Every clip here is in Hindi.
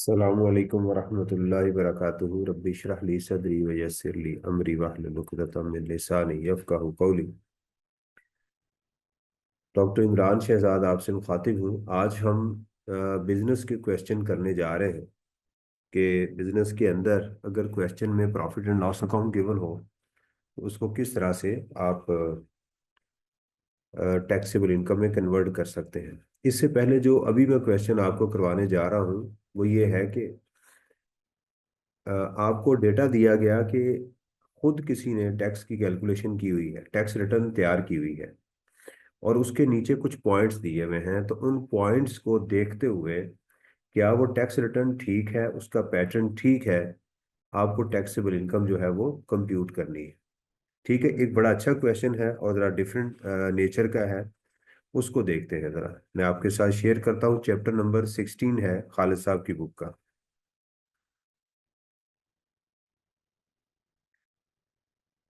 अस्सलामु अलैकुम वरहमतुल्लाहि वबरकातुहू रब्बि इश्रह ली सदरी वयस्सिर ली अमरी वहलुल उक़दतम मिन लिसानी यफ़क़हू क़ौली। डॉक्टर इमरान शहजाद आपसे मुखातिब हूँ। आज हम बिजनेस के क्वेश्चन करने जा रहे हैं कि बिजनेस के अंदर अगर क्वेश्चन में profit and loss account given हो तो उसको किस तरह से आप टैक्सेबल इनकम में कन्वर्ट कर सकते हैं। इससे पहले जो अभी मैं क्वेश्चन आपको करवाने जा रहा हूँ वो ये है कि आपको डेटा दिया गया कि खुद किसी ने टैक्स की कैलकुलेशन की हुई है, टैक्स रिटर्न तैयार की हुई है और उसके नीचे कुछ पॉइंट्स दिए हुए हैं। तो उन पॉइंट्स को देखते हुए क्या वो टैक्स रिटर्न ठीक है, उसका पैटर्न ठीक है, आपको टैक्सेबल इनकम जो है वो कंप्यूट करनी है। ठीक है, एक बड़ा अच्छा क्वेश्चन है और ज़रा डिफरेंट नेचर का है। उसको देखते हैं ज़रा। मैं आपके साथ शेयर करता हूँ। चैप्टर नंबर 16 है खालिद साहब की बुक का।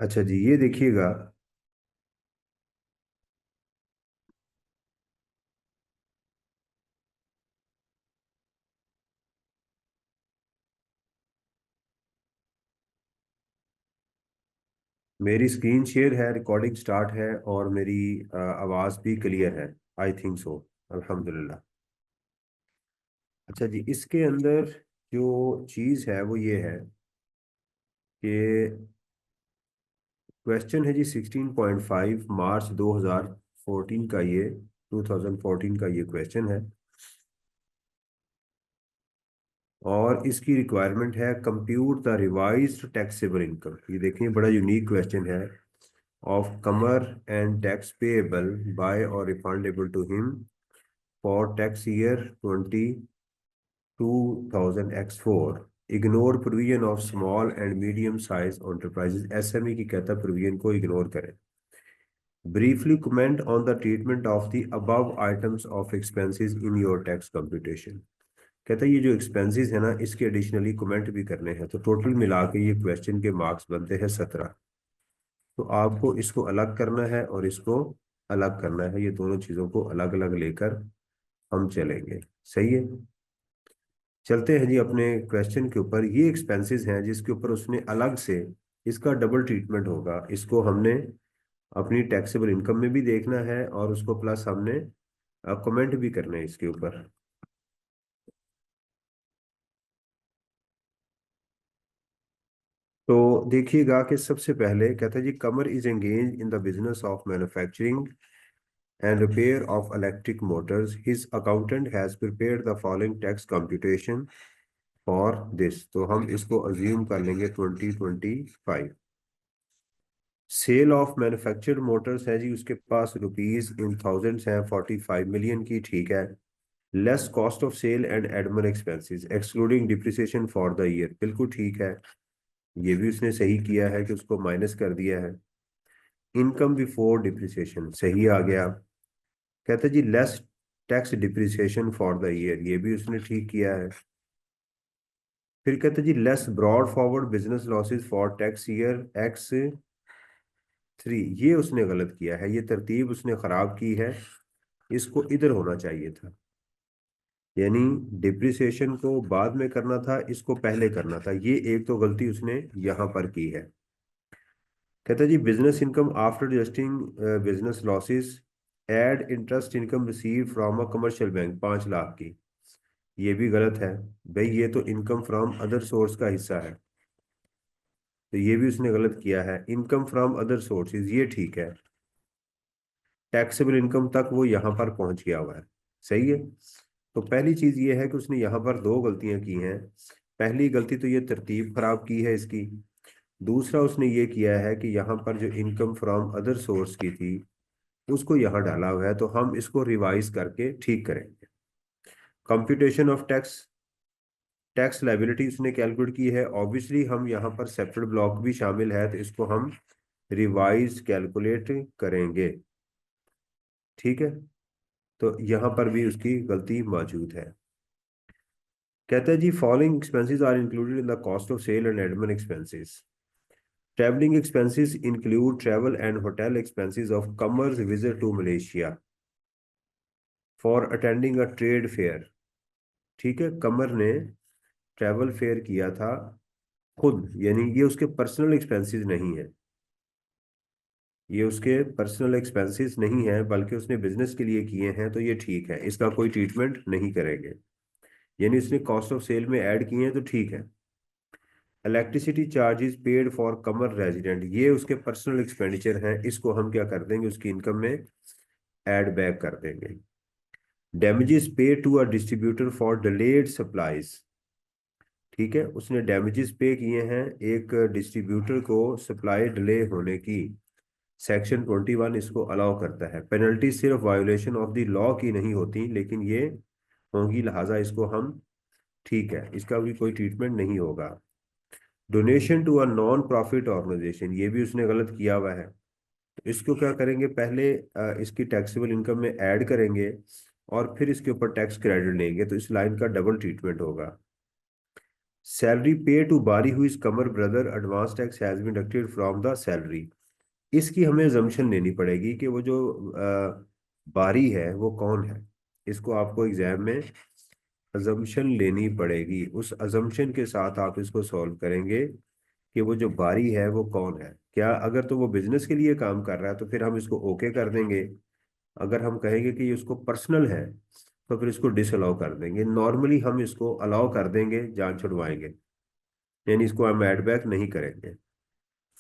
अच्छा जी, ये देखिएगा। मेरी स्क्रीन शेयर है, रिकॉर्डिंग स्टार्ट है और मेरी आवाज़ भी क्लियर है। I think so. अल्हम्दुलिल्लाह। अच्छा जी, इसके अंदर जो चीज़ है वो ये है कि क्वेश्चन है जी 16.5 मार्च 2014 का, ये 2014 का ये क्वेश्चन है और इसकी रिक्वायरमेंट है compute the revised taxable income. ये देखिए, बड़ा यूनिक क्वेश्चन है। Of Qamar and tax payable by और refundable to him for tax year 2000 X4। Ignore provision of small and medium size enterprises. SME की कहता प्रोविजन को इग्नोर करें। Briefly comment on the treatment of the above items of expenses in your tax computation. कहता है ये जो एक्सपेंसेस है ना, इसके एडिशनली कमेंट भी करने हैं। तो टोटल मिला के ये क्वेश्चन के मार्क्स बनते हैं 17। तो आपको इसको अलग करना है और इसको अलग करना है। ये दोनों चीज़ों को अलग अलग लेकर हम चलेंगे। सही है। चलते हैं जी अपने क्वेश्चन के ऊपर। ये एक्सपेंसेस हैं जिसके ऊपर उसने अलग से इसका डबल ट्रीटमेंट होगा। इसको हमने अपनी टैक्सेबल इनकम में भी देखना है और उसको प्लस हमने कमेंट भी करना है इसके ऊपर। तो देखिएगा कि सबसे पहले कहता है जी, Qamar is engage in the business of manufacturing and repair of electric motors. His accountant has prepared the following tax computation for this. तो हम इसको अज्यूम कर लेंगे 2025। सेल ऑफ मैन्युफैक्चर्ड मोटर्स है जी, उसके पास रुपीज इन थाउजेंड्स हैं 45 मिलियन की। ठीक है। Less cost of sale and admin expenses excluding depreciation for the year. बिल्कुल ठीक है। ये भी उसने सही किया है कि उसको माइनस कर दिया है। इनकम बिफोर डिप्रिसिएशन सही आ गया। कहते जी less tax depreciation for the year, ये भी उसने ठीक किया है। फिर कहते जी less brought forward business losses for tax year X3, ये उसने गलत किया है। ये तरतीब उसने खराब की है। इसको इधर होना चाहिए था, यानी डिप्रिसिएशन को बाद में करना था, इसको पहले करना था। ये एक तो गलती उसने यहाँ पर की है। कहता जी business income after adjusting business losses add interest income receive from a commercial bank 5 lakh की। ये भी गलत है। भाई ये तो इनकम फ्रॉम अदर सोर्स का हिस्सा है। तो ये भी उसने गलत किया है। इनकम फ्रॉम अदर सोर्सेज ये ठीक है। टैक्सेबल इनकम तक वो यहाँ पर पहुंच गया हुआ है। सही है। तो पहली चीज ये है कि उसने यहाँ पर दो गलतियां की हैं। पहली गलती तो ये तरतीब खराब की है इसकी। दूसरा उसने ये किया है कि यहाँ पर जो इनकम फ्रॉम अदर सोर्स की थी उसको यहाँ डाला हुआ है। तो हम इसको रिवाइज करके ठीक करेंगे। Computation of tax, tax liability उसने कैलकुलेट की है। ऑब्वियसली हम यहाँ पर सेपरेट ब्लॉक भी शामिल है तो इसको हम रिवाइज कैलकुलेट करेंगे। ठीक है। तो यहाँ पर भी उसकी गलती मौजूद है। कहता है जी following expenses are included in the cost of sale and admin expenses. Travelling expenses include travel and hotel expenses of Qamar's visit to Malaysia for attending a trade fair. ठीक है। कमर ने ट्रैवल फेयर किया था खुद, यानी ये उसके पर्सनल एक्सपेंसेस नहीं है, ये उसके पर्सनल एक्सपेंसेस नहीं है, बल्कि उसने बिजनेस के लिए किए हैं, तो ये ठीक है, इसका कोई ट्रीटमेंट नहीं करेंगे। यानी उसने कॉस्ट ऑफ सेल में ऐड किए हैं तो ठीक है। Electricity charges paid for Qamar resident, ये उसके पर्सनल एक्सपेंडिचर हैं, इसको हम क्या कर देंगे, उसकी इनकम में ऐड बैक कर देंगे। Damages pay to a distributor for delayed supplies, ठीक है, उसने डैमेजेस पे किए हैं एक डिस्ट्रीब्यूटर को सप्लाई डिले होने की, सेक्शन 21 इसको अलाउ करता है। पेनल्टी सिर्फ वायोलेशन ऑफ द लॉ की नहीं होती, लेकिन ये होंगी, लिहाजा इसको हम, ठीक है, इसका भी कोई ट्रीटमेंट नहीं होगा। Donation to a non profit organisation, ये भी उसने गलत किया हुआ है, तो इसको क्या करेंगे, पहले इसकी टैक्सेबल इनकम में ऐड करेंगे और फिर इसके ऊपर टैक्स क्रेडिट लेंगे, तो इस लाइन का डबल ट्रीटमेंट होगा। सैलरी पे टू बारी हुई Qamar brother, advance tax has been deducted from the salary, इसकी हमें अजम्पशन लेनी पड़ेगी कि वो जो बारी है वो कौन है, इसको आपको एग्जाम में अजम्पशन लेनी पड़ेगी, उस अजम्पशन के साथ आप इसको सॉल्व करेंगे कि वो जो बारी है वो कौन है। क्या अगर तो वो बिजनेस के लिए काम कर रहा है तो फिर हम इसको ओके कर देंगे, अगर हम कहेंगे कि ये उसको पर्सनल है तो फिर इसको डिसअलाउ कर देंगे। नॉर्मली हम इसको अलाउ कर देंगे, जान छुड़वाएंगे, यानी इसको हम एड बैक नहीं करेंगे।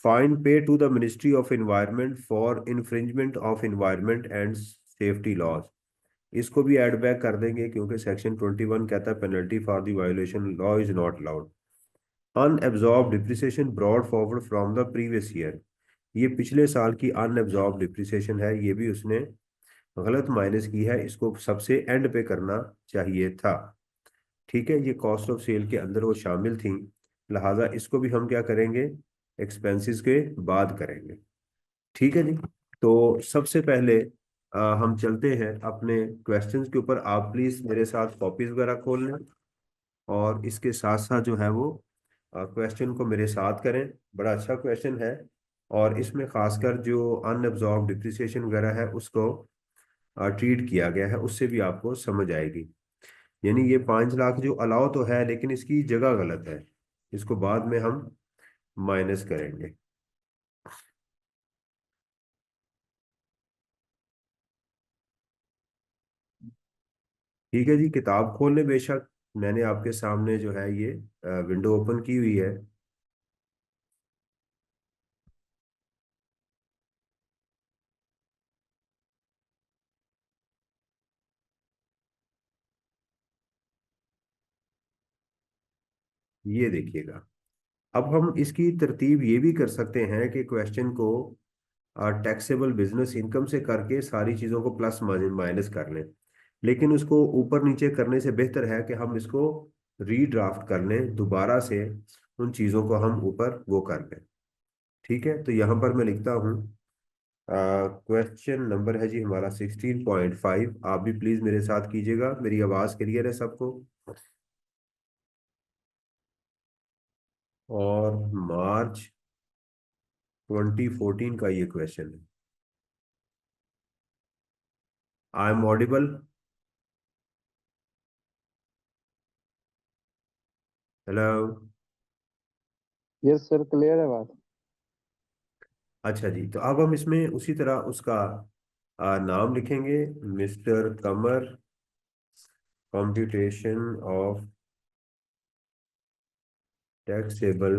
Fine pay to the ministry of environment for infringement of environment and safety laws, इसको भी एड बैक कर देंगे, क्योंकि सेक्शन 21 कहता है penalty for the violation law is not allowed. Unabsorbed depreciation brought forward from the previous year, ये पिछले साल की अनएब्जॉर्ब डिप्रिसिएशन है, ये भी उसने गलत माइनस की है, इसको सबसे एंड पे करना चाहिए था। ठीक है, ये कॉस्ट ऑफ सेल के अंदर वो शामिल थी, लिहाजा इसको भी हम क्या करेंगे, एक्सपेंसेस के बाद करेंगे। ठीक है जी। तो सबसे पहले हम चलते हैं अपने क्वेश्चंस के ऊपर, आप प्लीज मेरे साथ कॉपीज वगैरह खोल लें और इसके साथ साथ जो है वो क्वेश्चन को मेरे साथ करें। बड़ा अच्छा क्वेश्चन है, और इसमें खासकर जो अनअब्जॉर्ब डिप्रिसिएशन वगैरह है उसको ट्रीट किया गया है, उससे भी आपको समझ आएगी। यानी ये 5 लाख जो अलाउ तो है, लेकिन इसकी जगह गलत है, इसको बाद में हम माइनस करेंगे। ठीक है जी, किताब खोल लें बेशक, मैंने आपके सामने जो है ये विंडो ओपन की हुई है। ये देखिएगा, अब हम इसकी तरतीब ये भी कर सकते हैं कि क्वेश्चन को टैक्सेबल बिजनेस इनकम से करके सारी चीज़ों को प्लस माइनस कर लें, लेकिन उसको ऊपर नीचे करने से बेहतर है कि हम इसको रीड्राफ्ट कर लें दोबारा से, उन चीज़ों को हम ऊपर वो कर लें। ठीक है, तो यहाँ पर मैं लिखता हूँ, क्वेश्चन नंबर है जी हमारा 16.5, आप भी प्लीज़ मेरे साथ कीजिएगा, मेरी आवाज़ क्लियर है सबको। और मार्च 2014 का ये क्वेश्चन है। I am audible? Hello? Yes sir, clear है बात। अच्छा जी, तो अब हम इसमें उसी तरह उसका नाम लिखेंगे, mister Qamar, computation of taxable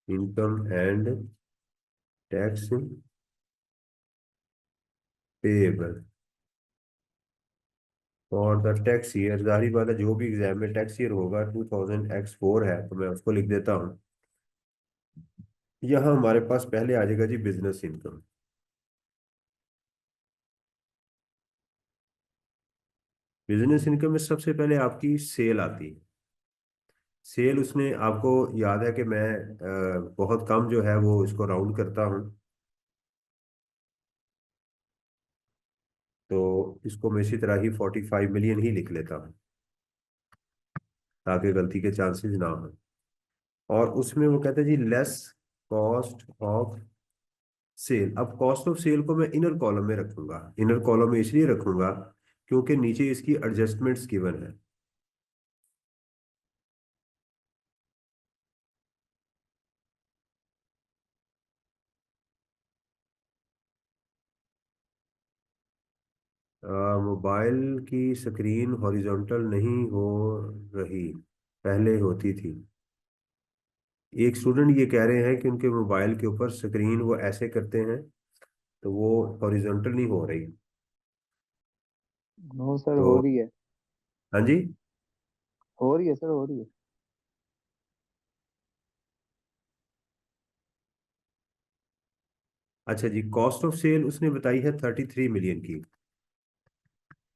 income and tax payable और द टैक्स ईयर, जाहिर बात है जो भी एग्जाम में टैक्स ईयर होगा 2000x4 है, तो मैं उसको लिख देता हूँ। यहाँ हमारे पास पहले आ जाएगा जी बिजनेस इनकम। बिजनेस इनकम में सबसे पहले आपकी सेल आती है। सेल उसने, आपको याद है कि मैं बहुत कम जो है वो इसको राउंड करता हूँ, तो इसको मैं इसी तरह ही 45 मिलियन ही लिख लेता हूँ, ताकि गलती के चांसेस ना हो। और उसमें वो कहते हैं जी लेस कॉस्ट ऑफ सेल। अब कॉस्ट ऑफ सेल को मैं इनर कॉलम में रखूंगा, इनर कॉलम में इसलिए रखूंगा क्योंकि नीचे इसकी एडजस्टमेंट्स गिवन है। मोबाइल की स्क्रीन हॉरिजॉन्टल नहीं हो रही, पहले होती थी। एक स्टूडेंट ये कह रहे हैं कि उनके मोबाइल के ऊपर स्क्रीन वो ऐसे करते हैं तो वो हॉरिजॉन्टल नहीं हो रही। नो सर, तो हो रही है। हाँ जी। हो रही है सर, हो रही है। अच्छा जी, कॉस्ट ऑफ सेल उसने बताई है 33 मिलियन की।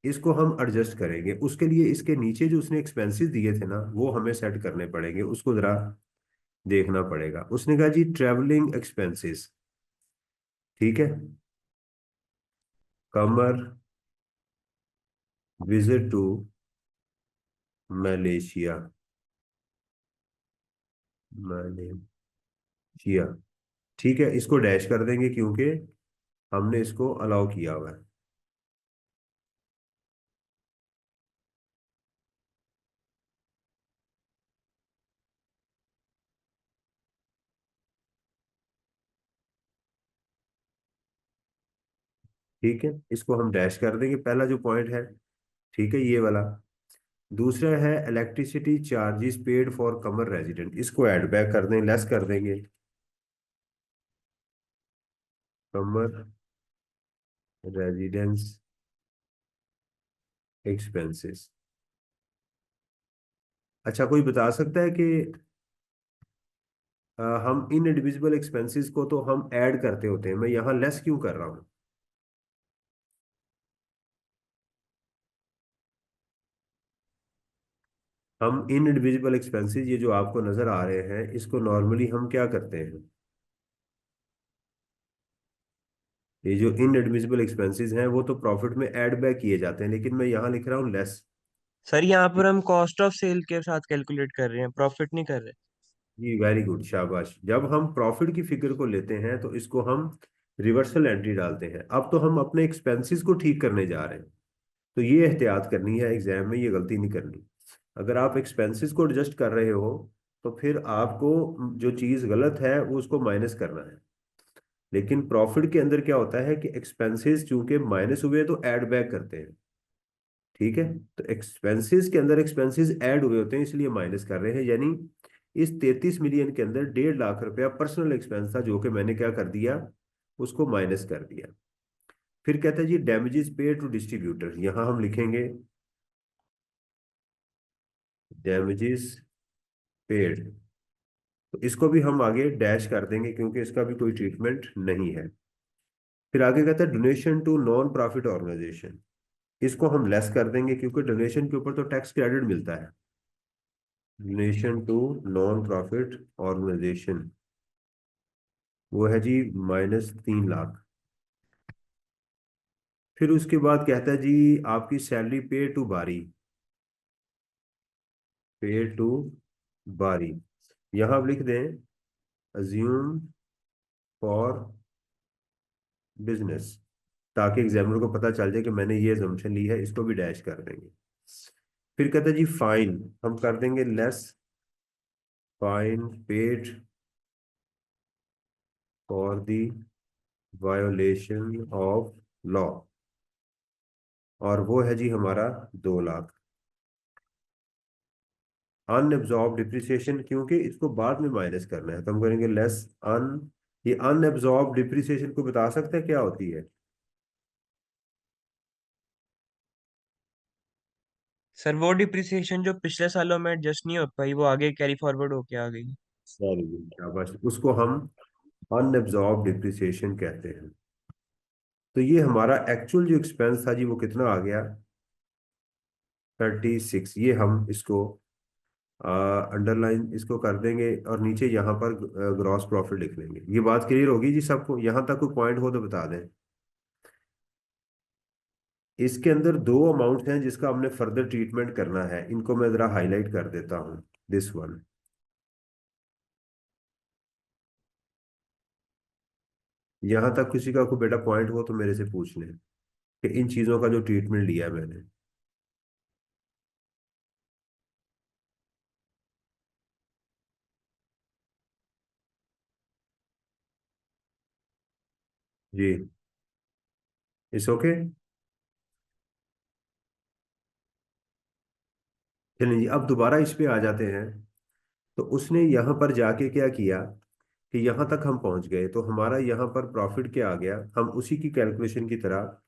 इसको हम एडजस्ट करेंगे, उसके लिए इसके नीचे जो उसने एक्सपेंसेस दिए थे ना वो हमें सेट करने पड़ेंगे, उसको जरा देखना पड़ेगा। उसने कहा जी ट्रैवलिंग एक्सपेंसेस, ठीक है, कमर विजिट टू मलेशिया, मलेशिया, ठीक है, इसको डैश कर देंगे क्योंकि हमने इसको अलाउ किया हुआ है। ठीक है, इसको हम डैश कर देंगे, पहला जो पॉइंट है, ठीक है, ये वाला। दूसरा है electricity charges paid for Qamar resident, इसको ऐड बैक कर देंगे, लेस कर देंगे, कमर रेजिडेंस एक्सपेंसेस। अच्छा, कोई बता सकता है कि हम इन इंडिविजुअल एक्सपेंसेस को तो हम ऐड करते होते हैं, मैं यहाँ लेस क्यों कर रहा हूँ? हम इन इंडिविजुअल एक्सपेंसेस ये जो आपको नजर आ रहे हैं इसको नॉर्मली हम क्या करते हैं, ये जो इन एडमिसिबल एक्सपेंसेस हैं वो तो प्रॉफिट में ऐड बैक किए जाते हैं, लेकिन मैं यहाँ लिख रहा हूँ लेस। सर यहाँ पर हम कॉस्ट ऑफ सेल के साथ कैलकुलेट कर रहे हैं, प्रॉफिट नहीं कर रहे। जी वेरी गुड, शाबाश। जब हम प्रॉफिट की फिगर को लेते हैं तो इसको हम रिवर्सल एंट्री डालते हैं। अब तो हम अपने एक्सपेंसेस को ठीक करने जा रहे हैं, तो ये एहतियात करनी है, एग्जाम में ये गलती नहीं करनी। अगर आप एक्सपेंसेस को एडजस्ट कर रहे हो तो फिर आपको जो चीज़ गलत है वो उसको माइनस करना है। लेकिन प्रॉफिट के अंदर क्या होता है कि एक्सपेंसेस चूंकि माइनस हुए तो ऐड बैक करते हैं, ठीक है। तो एक्सपेंसेस के अंदर एक्सपेंसेस ऐड हुए होते हैं इसलिए माइनस कर रहे हैं, यानी इस 33 मिलियन के अंदर 1.5 लाख रुपया पर्सनल एक्सपेंस था जो कि मैंने क्या कर दिया, उसको माइनस कर दिया। फिर कहता है जी डैमेजेस पे टू डिस्ट्रीब्यूटर, यहां हम लिखेंगे डैमेजेस पेड, तो इसको भी हम आगे डैश कर देंगे क्योंकि इसका भी कोई ट्रीटमेंट नहीं है। फिर आगे कहता है donation to non profit organisation, इसको हम लेस कर देंगे क्योंकि डोनेशन के ऊपर तो टैक्स क्रेडिट मिलता है। Donation to non profit organisation, वो है जी -3 लाख। फिर उसके बाद कहता है जी आपकी सैलरी पे टू बारी, पे टू बारी, यहां आप लिख दें अज्यूम फॉर बिजनेस, ताकि एग्जामिनर को पता चल जाए कि मैंने ये अजम्पशन ली है, इसको भी डैश कर देंगे। फिर कहता है जी फाइन, हम कर देंगे less, fine paid for the violation of law, और वो है जी हमारा 2 लाख। अनएब्जॉर्ब डिप्रिसिएशन, क्योंकि इसको बाद में माइनस करना है तो हम करेंगे लेस अन, ये अनएब्जॉर्ब डिप्रिसिएशन को बता सकते हैं क्या होती है? सर वो डिप्रिसिएशन जो पिछले सालों में एडजस्ट नहीं हो पाई वो आगे कैरी फॉरवर्ड होके आ गई। वेरी गुड, शाबाश, उसको हम अनएब्जॉर्ब डिप्रिसिएशन कहते हैं। तो ये हमारा एक्चुअल जो एक्सपेंस था जी वो कितना आ गया, 36। ये हम इसको अंडरलाइन इसको कर देंगे और नीचे यहाँ पर ग्रॉस प्रॉफिट लिख लेंगे। ये बात क्लियर होगी जी सबको? यहाँ तक कोई पॉइंट हो तो बता दें। इसके अंदर दो अमाउंट हैं जिसका हमने फर्दर ट्रीटमेंट करना है, इनको मैं जरा हाईलाइट कर देता हूँ, दिस वन। यहां तक किसी का कोई बेटा पॉइंट हो तो मेरे से पूछ लें कि इन चीजों का जो ट्रीटमेंट लिया है मैंने। जी, इट्स ओके। चलिए जी, अब दोबारा इस पे आ जाते हैं। तो उसने यहाँ पर जाके क्या किया कि यहाँ तक हम पहुंच गए, तो हमारा यहाँ पर प्रॉफिट क्या आ गया, हम उसी की कैलकुलेशन की तरह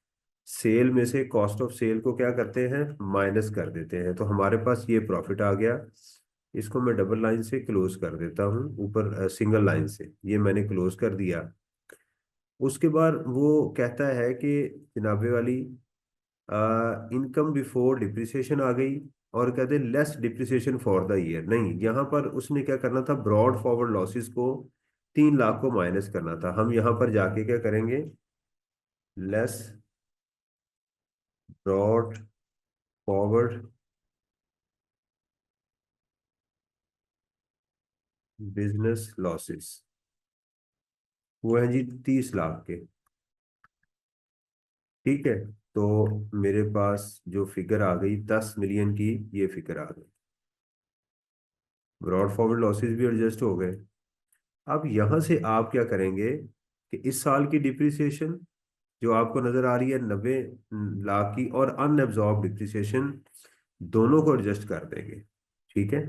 सेल में से कॉस्ट ऑफ सेल को क्या करते हैं, माइनस कर देते हैं, तो हमारे पास ये प्रॉफिट आ गया। इसको मैं डबल लाइन से क्लोज कर देता हूँ, ऊपर सिंगल लाइन से ये मैंने क्लोज कर दिया। उसके बाद वो कहता है कि जनाबे वाली इनकम बिफोर डिप्रिसिएशन आ गई, और कहते less depreciation for the year. नहीं, यहाँ पर उसने क्या करना था, ब्रॉड फॉरवर्ड लॉसेस को 3 लाख को माइनस करना था। हम यहाँ पर जाके क्या करेंगे, less brought forward business losses, वो है जी 30 लाख के। ठीक है, तो मेरे पास जो फिगर आ गई 10 मिलियन की, ये फिगर आ गई। ब्रॉड फॉरवर्ड लॉसेस भी एडजस्ट हो गए। अब यहां से आप क्या करेंगे कि इस साल की डिप्रिसिएशन जो आपको नजर आ रही है 90 लाख की, और अनएब्जॉर्ब डिप्रिसिएशन, दोनों को एडजस्ट कर देंगे। ठीक है।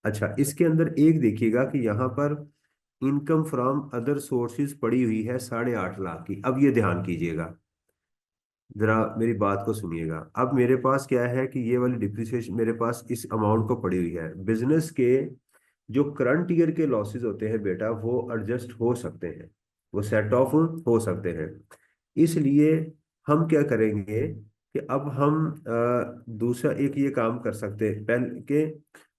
अच्छा, इसके अंदर एक देखिएगा कि यहाँ पर इनकम फ्रॉम अदर सोर्सेज पड़ी हुई है 8.5 लाख की। अब ये ध्यान कीजिएगा, जरा मेरी बात को सुनिएगा। अब मेरे पास क्या है कि ये वाली डिप्रिसिएशन मेरे पास इस अमाउंट को पड़ी हुई है। बिजनेस के जो करंट ईयर के लॉसेस होते हैं बेटा, वो एडजस्ट हो सकते हैं, वो सेट ऑफ हो सकते हैं। इसलिए हम क्या करेंगे कि अब हम दूसरा एक ये काम कर सकते हैं, पहले के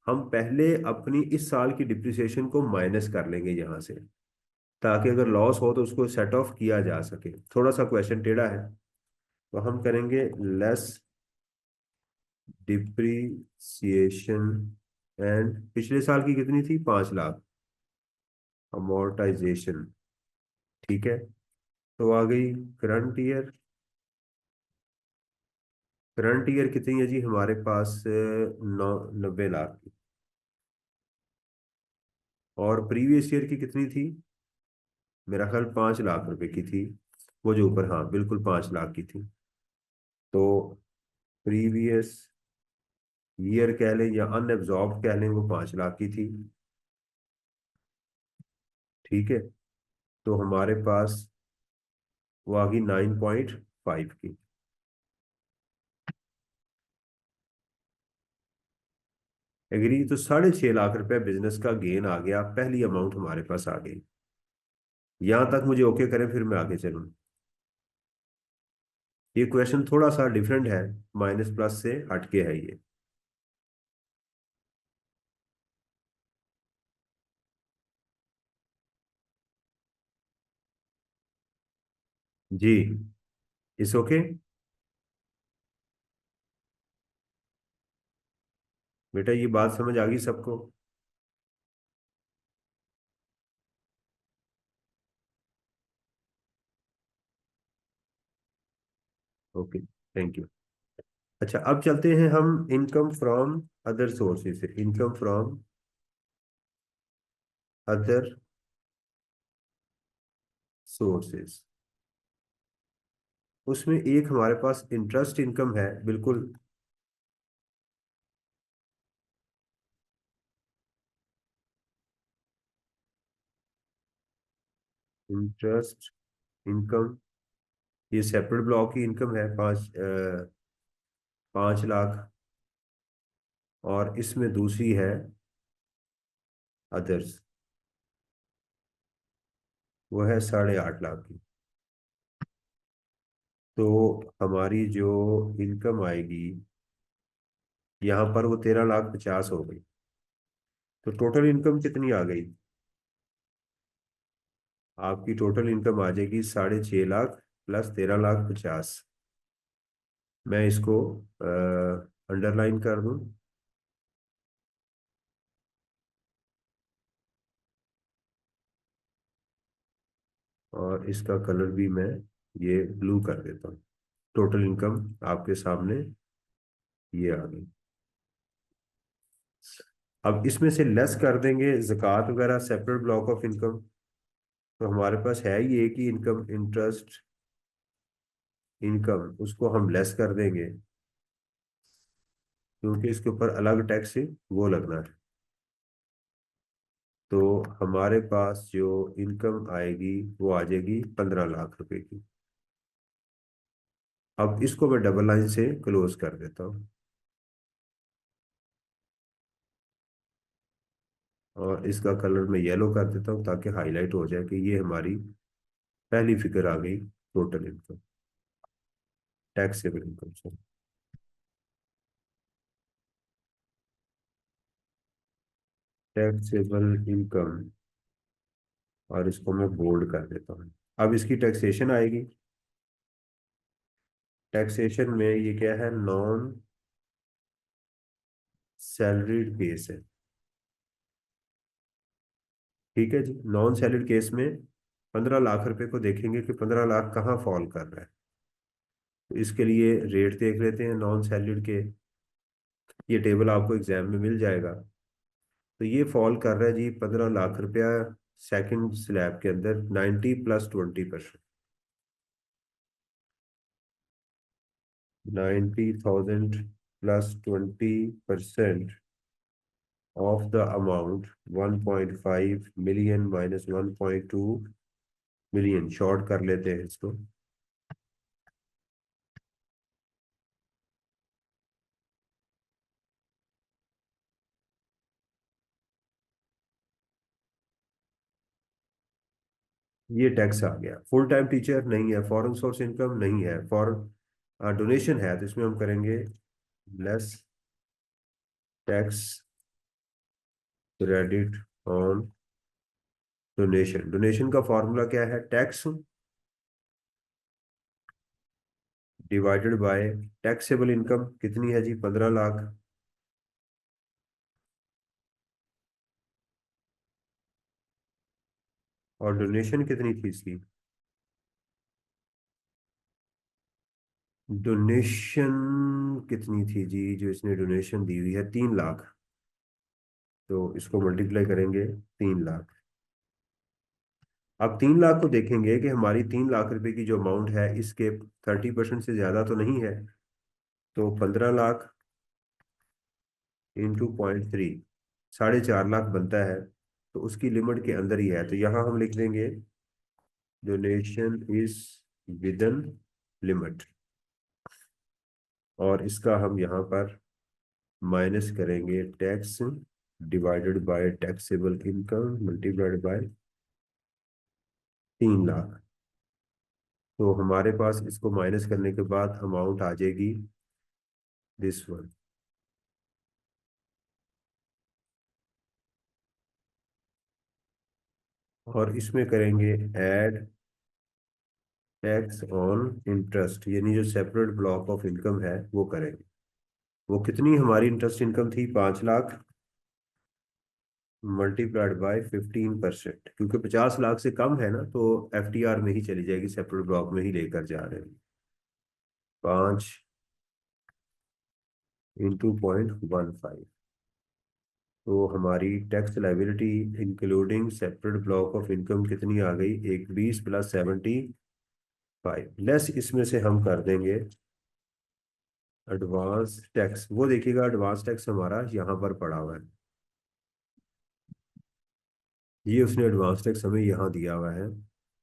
हम पहले अपनी इस साल की डिप्रिसिएशन को माइनस कर लेंगे यहाँ से, ताकि अगर लॉस हो तो उसको सेट ऑफ किया जा सके। थोड़ा सा क्वेश्चन टेढ़ा है, तो हम करेंगे लेस डिप्रिसिएशन एंड पिछले साल की कितनी थी, 5 लाख अमोर्टाइजेशन। ठीक है, तो आ गई करंट ईयर। करंट ईयर कितनी है जी हमारे पास, 90 लाख की। और प्रीवियस ईयर की कितनी थी, मेरा ख्याल 5 लाख रुपए की थी, वो जो ऊपर, हाँ बिल्कुल 5 लाख की थी। तो प्रीवियस ईयर कह लें या अनएब्जॉर्ब कह लें, वो 5 लाख की थी। ठीक है, तो हमारे पास वो आ गई 9.5 की। एग्री, तो 6.5 लाख रुपए बिजनेस का गेन आ गया, पहली अमाउंट हमारे पास आ गई। यहां तक मुझे ओके करें, फिर मैं आगे चलूं। ये क्वेश्चन थोड़ा सा डिफरेंट है, माइनस प्लस से हटके है ये। जी, इस ओके। बेटा ये बात समझ आ गई सबको? Okay, thank you. अच्छा, अब चलते हैं हम इनकम फ्रॉम अदर सोर्सेज से। इनकम फ्रॉम अदर सोर्सेज, उसमें एक हमारे पास इंटरेस्ट इनकम है, बिल्कुल। इंटरेस्ट इनकम, ये सेपरेट ब्लॉक की इनकम है, 5 लाख। और इसमें दूसरी है अदर्स, वो है 8.5 लाख की। तो हमारी जो इनकम आएगी यहाँ पर, वो 13,50,000 हो गई। तो टोटल इनकम कितनी आ गई, आपकी टोटल इनकम आ जाएगी 6.5 लाख प्लस 13,50,000। मैं इसको अंडरलाइन कर दूं, और इसका कलर भी मैं ये ब्लू कर देता हूँ। टोटल इनकम आपके सामने ये आ गई। अब इसमें से लेस कर देंगे ज़कात वगैरह, सेपरेट ब्लॉक ऑफ इनकम। तो हमारे पास है ये कि इनकम, इंटरेस्ट इनकम, उसको हम लेस कर देंगे, क्योंकि इसके ऊपर अलग टैक्स है वो लगना है। तो हमारे पास जो इनकम आएगी वो आ जाएगी 15 लाख रुपए की। अब इसको मैं डबल लाइन से क्लोज कर देता हूँ और इसका कलर मैं येलो कर देता हूँ ताकि हाईलाइट हो जाए कि ये हमारी पहली फिगर आ गई, टोटल इनकम, टैक्सेबल इनकम से। टैक्सेबल इनकम, और इसको मैं बोल्ड कर देता हूँ। अब इसकी टैक्सेशन आएगी। टैक्सेशन में ये क्या है, नॉन सैलरीड केस है। ठीक है जी, नॉन सैलरीड केस में 15 लाख रुपए को देखेंगे कि 15 लाख कहाँ फॉल कर रहा है। तो इसके लिए रेट देख लेते हैं नॉन सैलरीड के। ये टेबल आपको एग्जाम में मिल जाएगा। तो ये फॉल कर रहा है जी 15 लाख रुपया सेकंड स्लैब के अंदर 90 + 20%। 90,000 +20% of the amount 1.5 million - 1.2 million, short कर लेते हैं इसको। ये टैक्स आ गया। फुल टाइम टीचर नहीं है, फॉरेन सोर्स इनकम नहीं है, फॉरेन डोनेशन है, तो इसमें हम करेंगे less tax credit on donation. Donation का फॉर्मूला क्या है, tax divided by taxable income कितनी है जी, 15 लाख, और डोनेशन कितनी थी इसकी। डोनेशन कितनी थी जी, जो इसने डोनेशन दी हुई है, 3 लाख। तो इसको मल्टीप्लाई करेंगे 3 लाख। अब 3 लाख को देखेंगे कि हमारी 3 लाख रुपए की जो अमाउंट है इसके 30% से ज्यादा तो नहीं है। तो 15 लाख इंटू 0.3, 4.5 लाख बनता है। तो उसकी लिमिट के अंदर ही है, तो यहाँ हम लिख देंगे डोनेशन इज विदन लिमिट, और इसका हम यहाँ पर माइनस करेंगे tax divided by taxable income multiplied by 3 lakh. तो हमारे पास इसको माइनस करने के बाद अमाउंट आ जाएगी दिस वन। और इसमें करेंगे ऐड टैक्स ऑन इंटरेस्ट, यानी जो सेपरेट ब्लॉक ऑफ इनकम है वो करेंगे। वो कितनी हमारी इंटरेस्ट इनकम थी, 5 लाख मल्टीप्लाइड बाय 15%, क्योंकि 50 लाख से कम है ना तो एफटीआर में ही चली जाएगी, सेपरेट ब्लॉक में ही लेकर जा रहे हैं। 5 × 0.15। तो हमारी tax liability including separate block of income कितनी आ गई, 120 + 75 लेस, इसमें से हम कर देंगे एडवांस टैक्स। वो देखिएगा एडवांस टैक्स हमारा यहाँ पर पड़ा हुआ है, ये उसने एडवांस टैक्स हमें यहाँ दिया हुआ है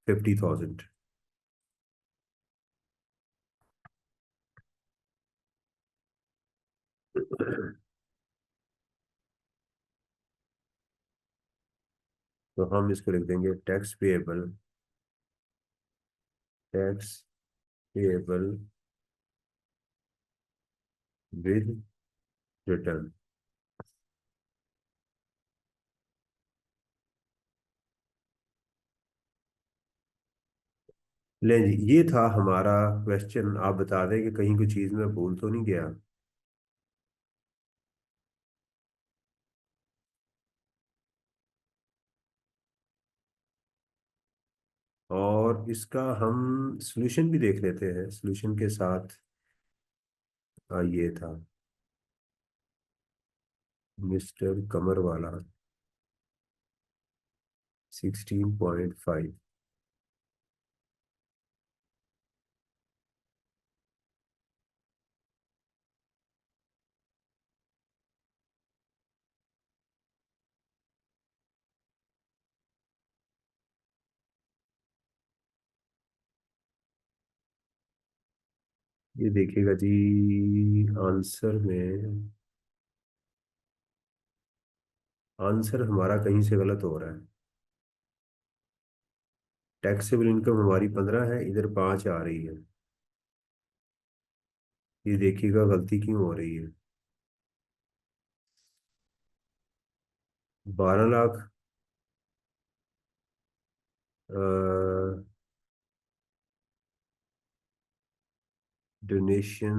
50,000। तो हम इसको लिख देंगे टैक्स पेएबल विद रिटर्न। ले जी, ये था हमारा क्वेश्चन। आप बता दें कि कहीं कोई चीज़ में भूल तो नहीं गया। और इसका हम सॉल्यूशन भी देख लेते हैं, सॉल्यूशन के साथ। ये था मिस्टर कमर वाला 16.5। ये देखिएगा जी, आंसर में आंसर हमारा कहीं से गलत हो रहा है। टैक्सेबल इनकम हमारी 15 है, इधर 5 आ रही है। ये देखिएगा गलती क्यों हो रही है। 12 लाख डोनेशन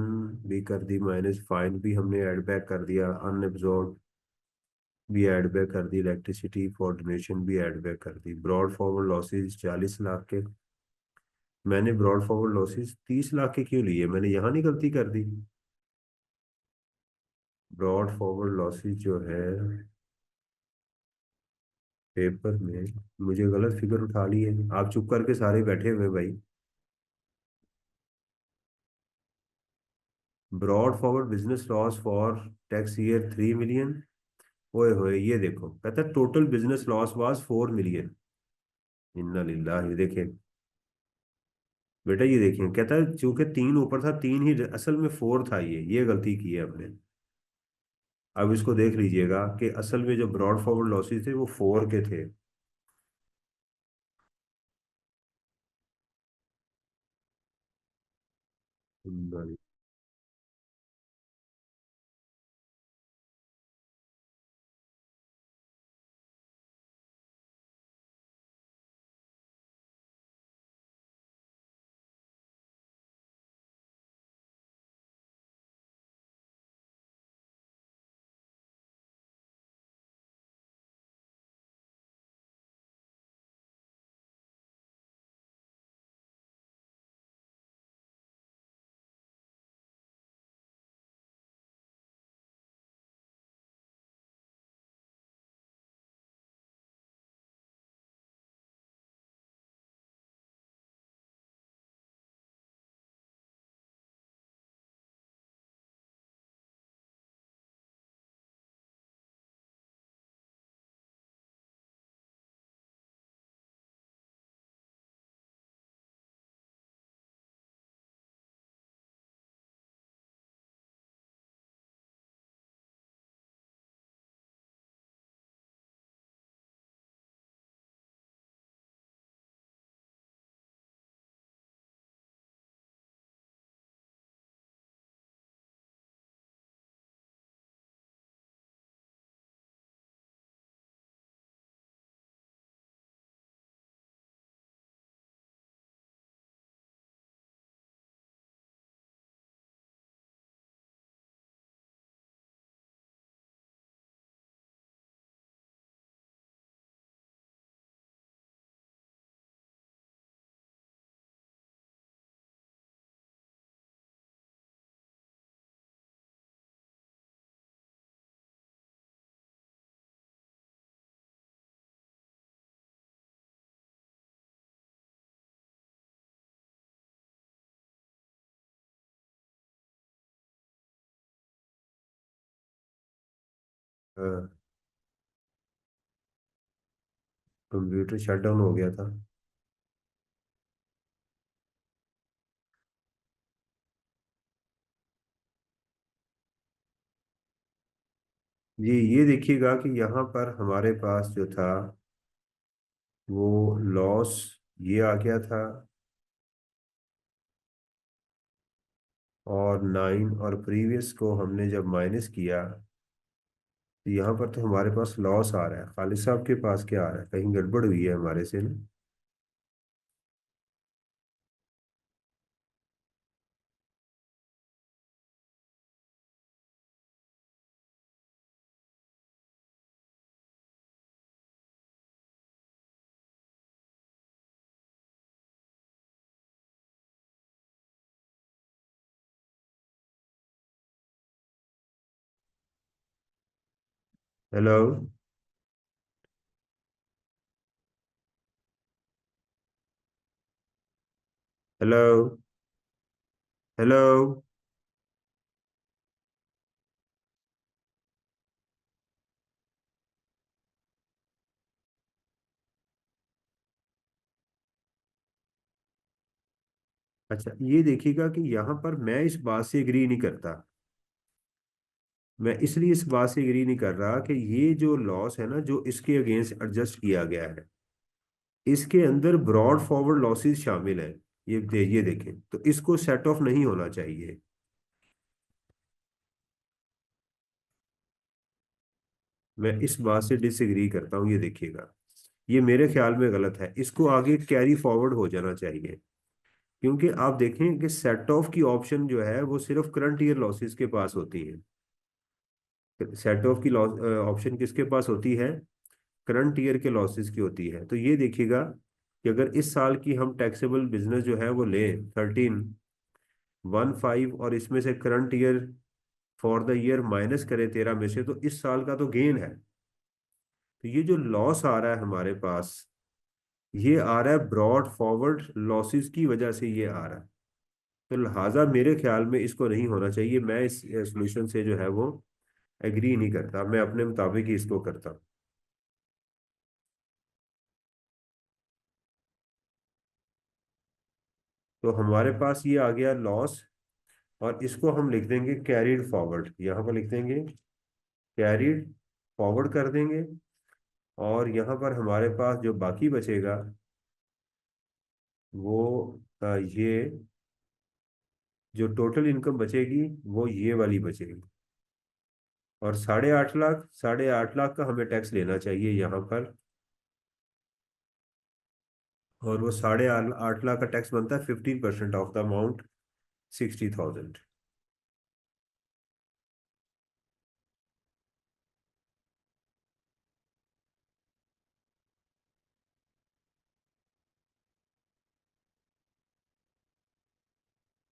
भी कर दी माइनस, फाइन भी हमने ऐड बैक कर दिया, अनएब्जॉर्ब भी ऐड बैक कर दी, इलेक्ट्रिसिटी फॉर डोनेशन भी ऐड बैक कर दी। ब्रॉड फॉरवर्ड लॉसेज 40 लाख के, मैंने ब्रॉड फॉरवर्ड लॉसेज 30 लाख के क्यों लिए, मैंने यहाँ नहीं गलती कर दी। ब्रॉड फॉरवर्ड लॉसेज जो है पेपर में, मुझे गलत फिगर उठा ली है। आप चुप करके सारे बैठे हुए भाई। Broad forward business loss for tax year 3 million. ओए होए, ये देखो कहता है total business loss was 4 million. इन्ना लिल्लाह, ये देखें बेटा, ये देखिए कहता है चूंकि 3 ऊपर था, 3 ही असल में 4 था, ये गलती की है हमने। अब इसको देख लीजिएगा कि असल में जो ब्रॉड फॉरवर्ड लॉसेस थे वो 4 के थे। कंप्यूटर शट डाउन हो गया था। ये देखिएगा कि यहाँ पर हमारे पास जो था वो लॉस ये आ गया था, और 9 और प्रीवियस को हमने जब माइनस किया तो यहाँ पर तो हमारे पास लॉस आ रहा है। खालिद साहब के पास क्या आ रहा है, कहीं गड़बड़ हुई है हमारे से ना। Hello, hello, hello. अच्छा, ये देखिएगा कि यहाँ पर मैं इस बात से एग्री नहीं करता। मैं इसलिए इस बात से एग्री नहीं कर रहा कि ये जो लॉस है ना, जो इसके अगेंस्ट एडजस्ट किया गया है, इसके अंदर ब्रॉड फॉरवर्ड लॉसेस शामिल है। ये देखें, तो इसको सेट ऑफ नहीं होना चाहिए। मैं इस बात से डिसएग्री करता हूँ, ये देखिएगा, ये मेरे ख्याल में गलत है, इसको आगे कैरी फॉरवर्ड हो जाना चाहिए। क्योंकि आप देखें कि सेट ऑफ की ऑप्शन जो है वो सिर्फ करंट ईयर लॉसेस के पास होती है। सेट ऑफ की ऑप्शन किसके पास होती है? करंट ईयर के लॉसेस की होती है। तो ये देखिएगा कि अगर इस साल की हम टैक्सेबल बिजनेस जो है वो लें 13,1,5, और इसमें से current year for the year minus करें 13 में से, तो इस साल का तो गेन है। तो ये जो लॉस आ रहा है हमारे पास, ये आ रहा है ब्रॉड फॉरवर्ड लॉसेस की वजह से ये आ रहा है। तो लिहाजा मेरे ख्याल में इसको नहीं होना चाहिए। मैं इस सोल्यूशन से जो है वो एग्री नहीं करता, मैं अपने मुताबिक ही इसको करता हूँ। तो हमारे पास ये आ गया लॉस, और इसको हम लिख देंगे कैरिड फॉरवर्ड, यहाँ पर लिख देंगे कैरिड फॉरवर्ड कर देंगे। और यहाँ पर हमारे पास जो बाकी बचेगा वो ये जो टोटल इनकम बचेगी वो ये वाली बचेगी। और 8.5 लाख, 8.5 लाख का हमें टैक्स लेना चाहिए यहाँ पर। और वो 8.5 लाख का टैक्स बनता है 15% ऑफ द अमाउंट, 60,000।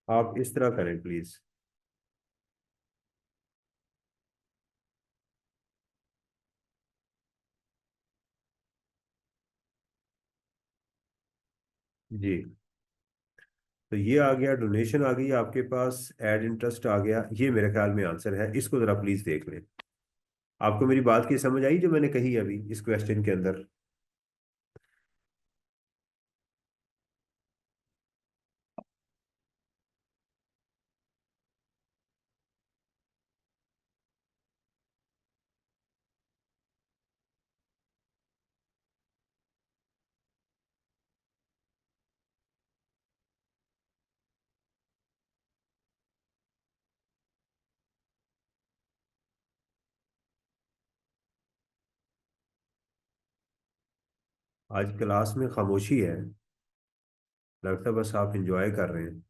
आप इस तरह करें प्लीज। जी, तो ये आ गया, डोनेशन आ गई आपके पास, एड इंटरेस्ट आ गया, ये मेरे ख्याल में आंसर है। इसको जरा प्लीज देख लें। आपको मेरी बात की समझ आई जो मैंने कही अभी इस क्वेश्चन के अंदर? आज क्लास में खामोशी है, लगता है बस आप इंजॉय कर रहे हैं।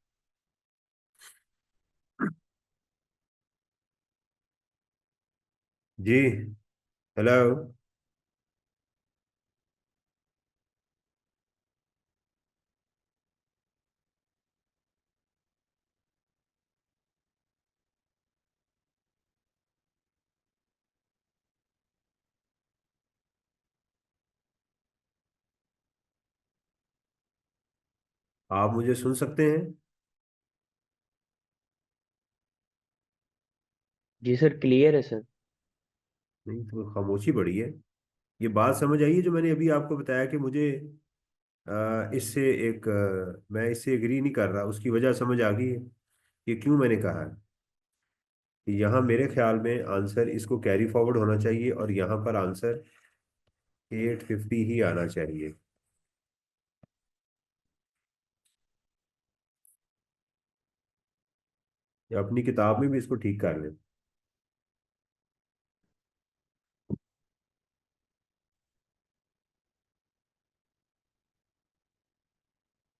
जी, हेलो। आप मुझे सुन सकते हैं? जी सर, क्लियर है सर। नहीं तो खामोशी बड़ी है। ये बात समझ आई है जो मैंने अभी आपको बताया कि मुझे इससे एक मैं इससे एग्री नहीं कर रहा, उसकी वजह समझ आ गई है कि क्यों मैंने कहा है कि यहाँ मेरे ख्याल में आंसर इसको कैरी फॉरवर्ड होना चाहिए, और यहाँ पर आंसर 850 ही आना चाहिए। या अपनी किताब में भी इसको ठीक कर लें।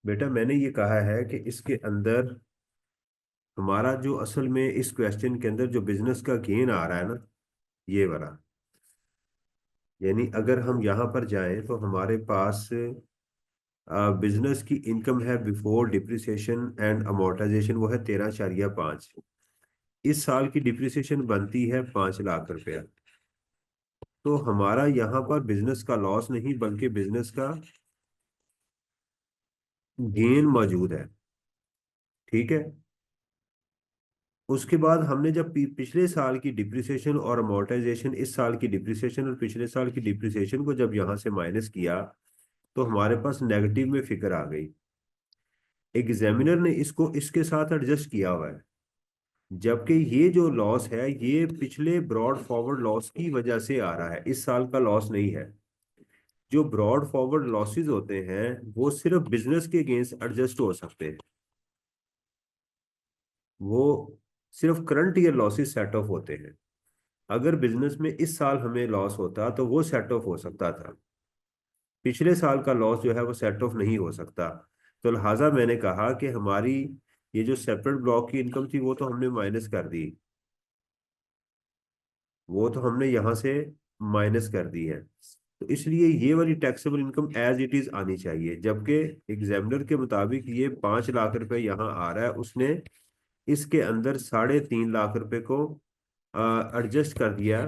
बेटा मैंने ये कहा है कि इसके अंदर हमारा जो असल में इस क्वेश्चन के अंदर जो बिजनेस का गेन आ रहा है ना, ये वाला, यानी अगर हम यहाँ पर जाएं तो हमारे पास बिजनेस की इनकम है बिफोर डिप्रिसिएशन एंड अमोर्टाइजेशन, वो है 13.5। इस साल की डिप्रिसिएशन बनती है 5 लाख रुपया। तो हमारा यहाँ पर बिजनेस का लॉस नहीं बल्कि बिजनेस का गेन मौजूद है। ठीक है। उसके बाद हमने जब पिछले साल की डिप्रिसिएशन और अमोर्टाइजेशन, इस साल की डिप्रिसिएशन और पिछले साल की डिप्रिसिएशन को जब यहाँ से माइनस किया, तो हमारे पास नेगेटिव में फिगर आ गई। एग्जामिनर ने इसको इसके साथ एडजस्ट किया हुआ है, जबकि ये जो लॉस है ये पिछले ब्रॉड फॉरवर्ड लॉस की वजह से आ रहा है, इस साल का लॉस नहीं है। जो ब्रॉड फॉरवर्ड लॉसेस होते हैं वो सिर्फ बिजनेस के अगेंस्ट एडजस्ट हो सकते हैं, वो सिर्फ current year losses set of होते हैं। अगर बिजनेस में इस साल हमें लॉस होता तो वो सेट ऑफ हो सकता था, पिछले साल का लॉस जो है वो सेट ऑफ नहीं हो सकता। तो लिहाजा मैंने कहा कि हमारी ये जो सेपरेट ब्लॉक की इनकम थी वो तो हमने माइनस कर दी, वो तो हमने यहाँ से माइनस कर दी है। तो इसलिए ये वाली taxable income as it is आनी चाहिए, जबकि एग्जामिनर के मुताबिक ये 5 लाख रुपए यहाँ आ रहा है, उसने इसके अंदर 3.5 लाख रुपए को एडजस्ट कर दिया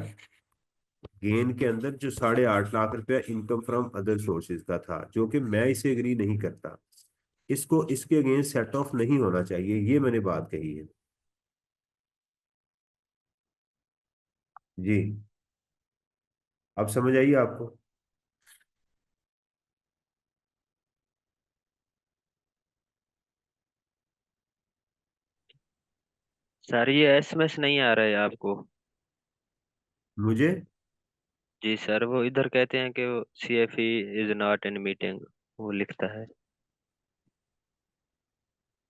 गेन के अंदर, जो 8.5 लाख रुपया इनकम फ्रॉम अदर सोर्सेज का था, जो कि मैं इसे एग्री नहीं करता। इसको इसके अगेंस्ट सेट ऑफ नहीं होना चाहिए, ये मैंने बात कही है। जी, अब समझ आइए आपको। सर ये एसएमएस नहीं आ रहा है आपको? मुझे जी सर, वो इधर कहते हैं कि CFE is not in meeting, वो लिखता है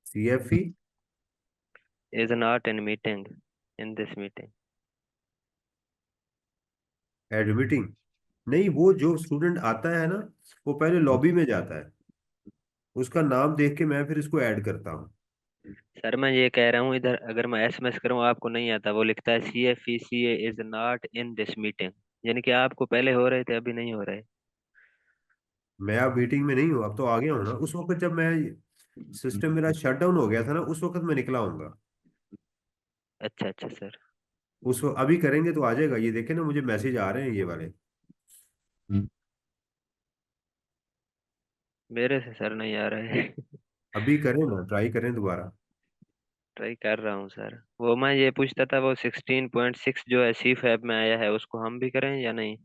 CFE is not in meeting in this meeting. Admitting नहीं, वो जो स्टूडेंट आता है ना वो पहले लॉबी में जाता है, उसका नाम देख के मैं फिर इसको ऐड करता हूँ। सर मैं ये कह रहा हूँ, इधर अगर मैं एसएमएस करूँ आपको नहीं आता, वो लिखता है CFE is not in this meeting, यानी कि आपको पहले हो रहे थे अभी नहीं हो रहे। मैं अब मीटिंग में नहीं हूँ, अब तो आ गया हूँ ना। उस वक्त जब मैं सिस्टम मेरा शट डाउन हो गया था ना, उस वक्त मैं निकला हूँगा। अच्छा अच्छा सर। अभी करेंगे तो आ जाएगा, ये देखे ना मुझे मैसेज आ रहे हैं ये वाले। मेरे से सर नहीं आ रहे। अभी करें ना, ट्राई करें दोबारा। ट्राई कर रहा हूँ सर। वो मैं ये पूछता था, वो 16.6 जो है सी फैब में आया है, उसको हम भी करें या नहीं?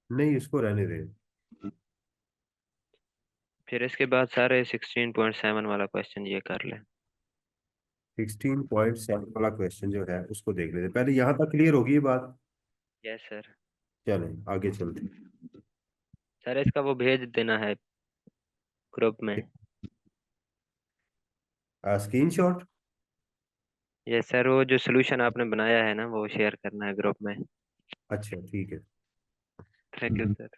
नहीं, इसको रहने दें। फिर इसके बाद सारे 16.7 वाला क्वेश्चन ये कर ले। 16.7 वाला क्वेश्चन जो है उसको देख लेते हैं। पहले यहाँ तक क्लियर होगी ये बात। Yes sir. चलें आगे चलते सर इसका वो भेज देना है ग्रुप में। हैं। Screen shot. यस सर, वो जो सोल्यूशन आपने बनाया है ना, वो शेयर करना है ग्रुप में। अच्छा ठीक है। Thank you sir.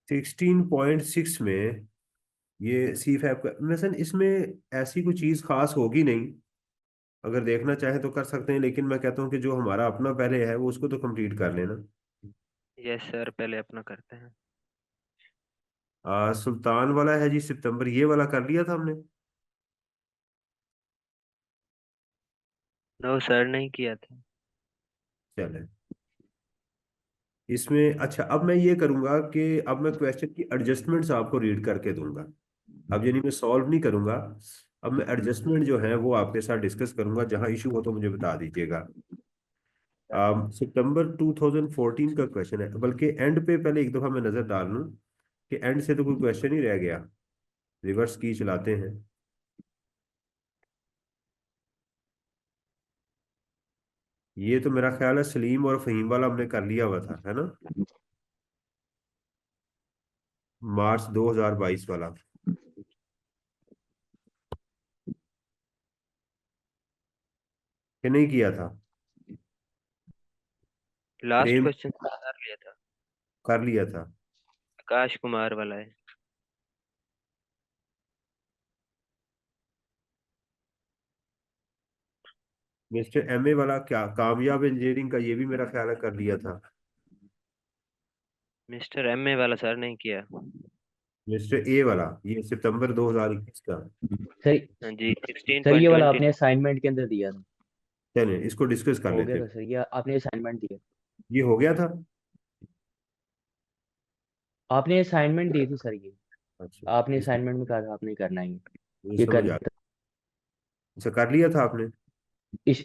16.6 में ये सी फैब का वैसे इसमें ऐसी कोई चीज़ खास होगी नहीं, अगर देखना चाहे तो कर सकते हैं, लेकिन मैं कहता हूँ कि जो हमारा अपना पहले है वो उसको तो कंप्लीट कर लेना। यस सर, पहले अपना करते हैं। सुल्तान वाला है जी सितंबर, ये वाला कर लिया था हमने। नो सर, नहीं किया था। चले इसमें, अच्छा अब मैं ये करूंगा कि अब मैं क्वेश्चन की एडजस्टमेंट्स आपको रीड करके दूंगा। अब यानी मैं सॉल्व नहीं करूंगा, अब मैं एडजस्टमेंट जो है वो आपके साथ डिस्कस करूंगा, जहां इशू हो तो मुझे बता दीजिएगा। सितंबर 2014 का क्वेश्चन है, बल्कि एंड पे पहले एक दफा मैं नजर डाल लूं कि एंड से तो कोई क्वेश्चन ही रह गया। रिवर्स की चलाते हैं। ये तो मेरा ख्याल है सलीम और फहीम वाला हमने कर लिया हुआ था, है ना? मार्च 2022 वाला, कि नहीं किया था? लास्ट प्रेम क्वेश्चन कर लिया था। कर लिया था। आकाश कुमार वाला है। मिस्टर MA वाला क्या कामयाब इंजीनियरिंग का, ये भी मेरा ख्याल है कर लिया था। मिस्टर MA वाला सर नहीं किया। मिस्टर A वाला ये सितंबर 2021 का। सर हाँ जी, सर ये वाला 16.20। आपने असाइनमेंट के अंदर दिया था। चलें इसको डिस्कस कर हो गया लेते था हैं। सर, ये आपने असाइनमेंट दिया। ये हो गया था। आपने असाइनमेंट दी थी सर ये। अच्छा, आपने इस असाइनमेंट में कहा था आपने करना है मुझे ये समझ कर। आ गया। अच्छा कर लिया था आपने। इस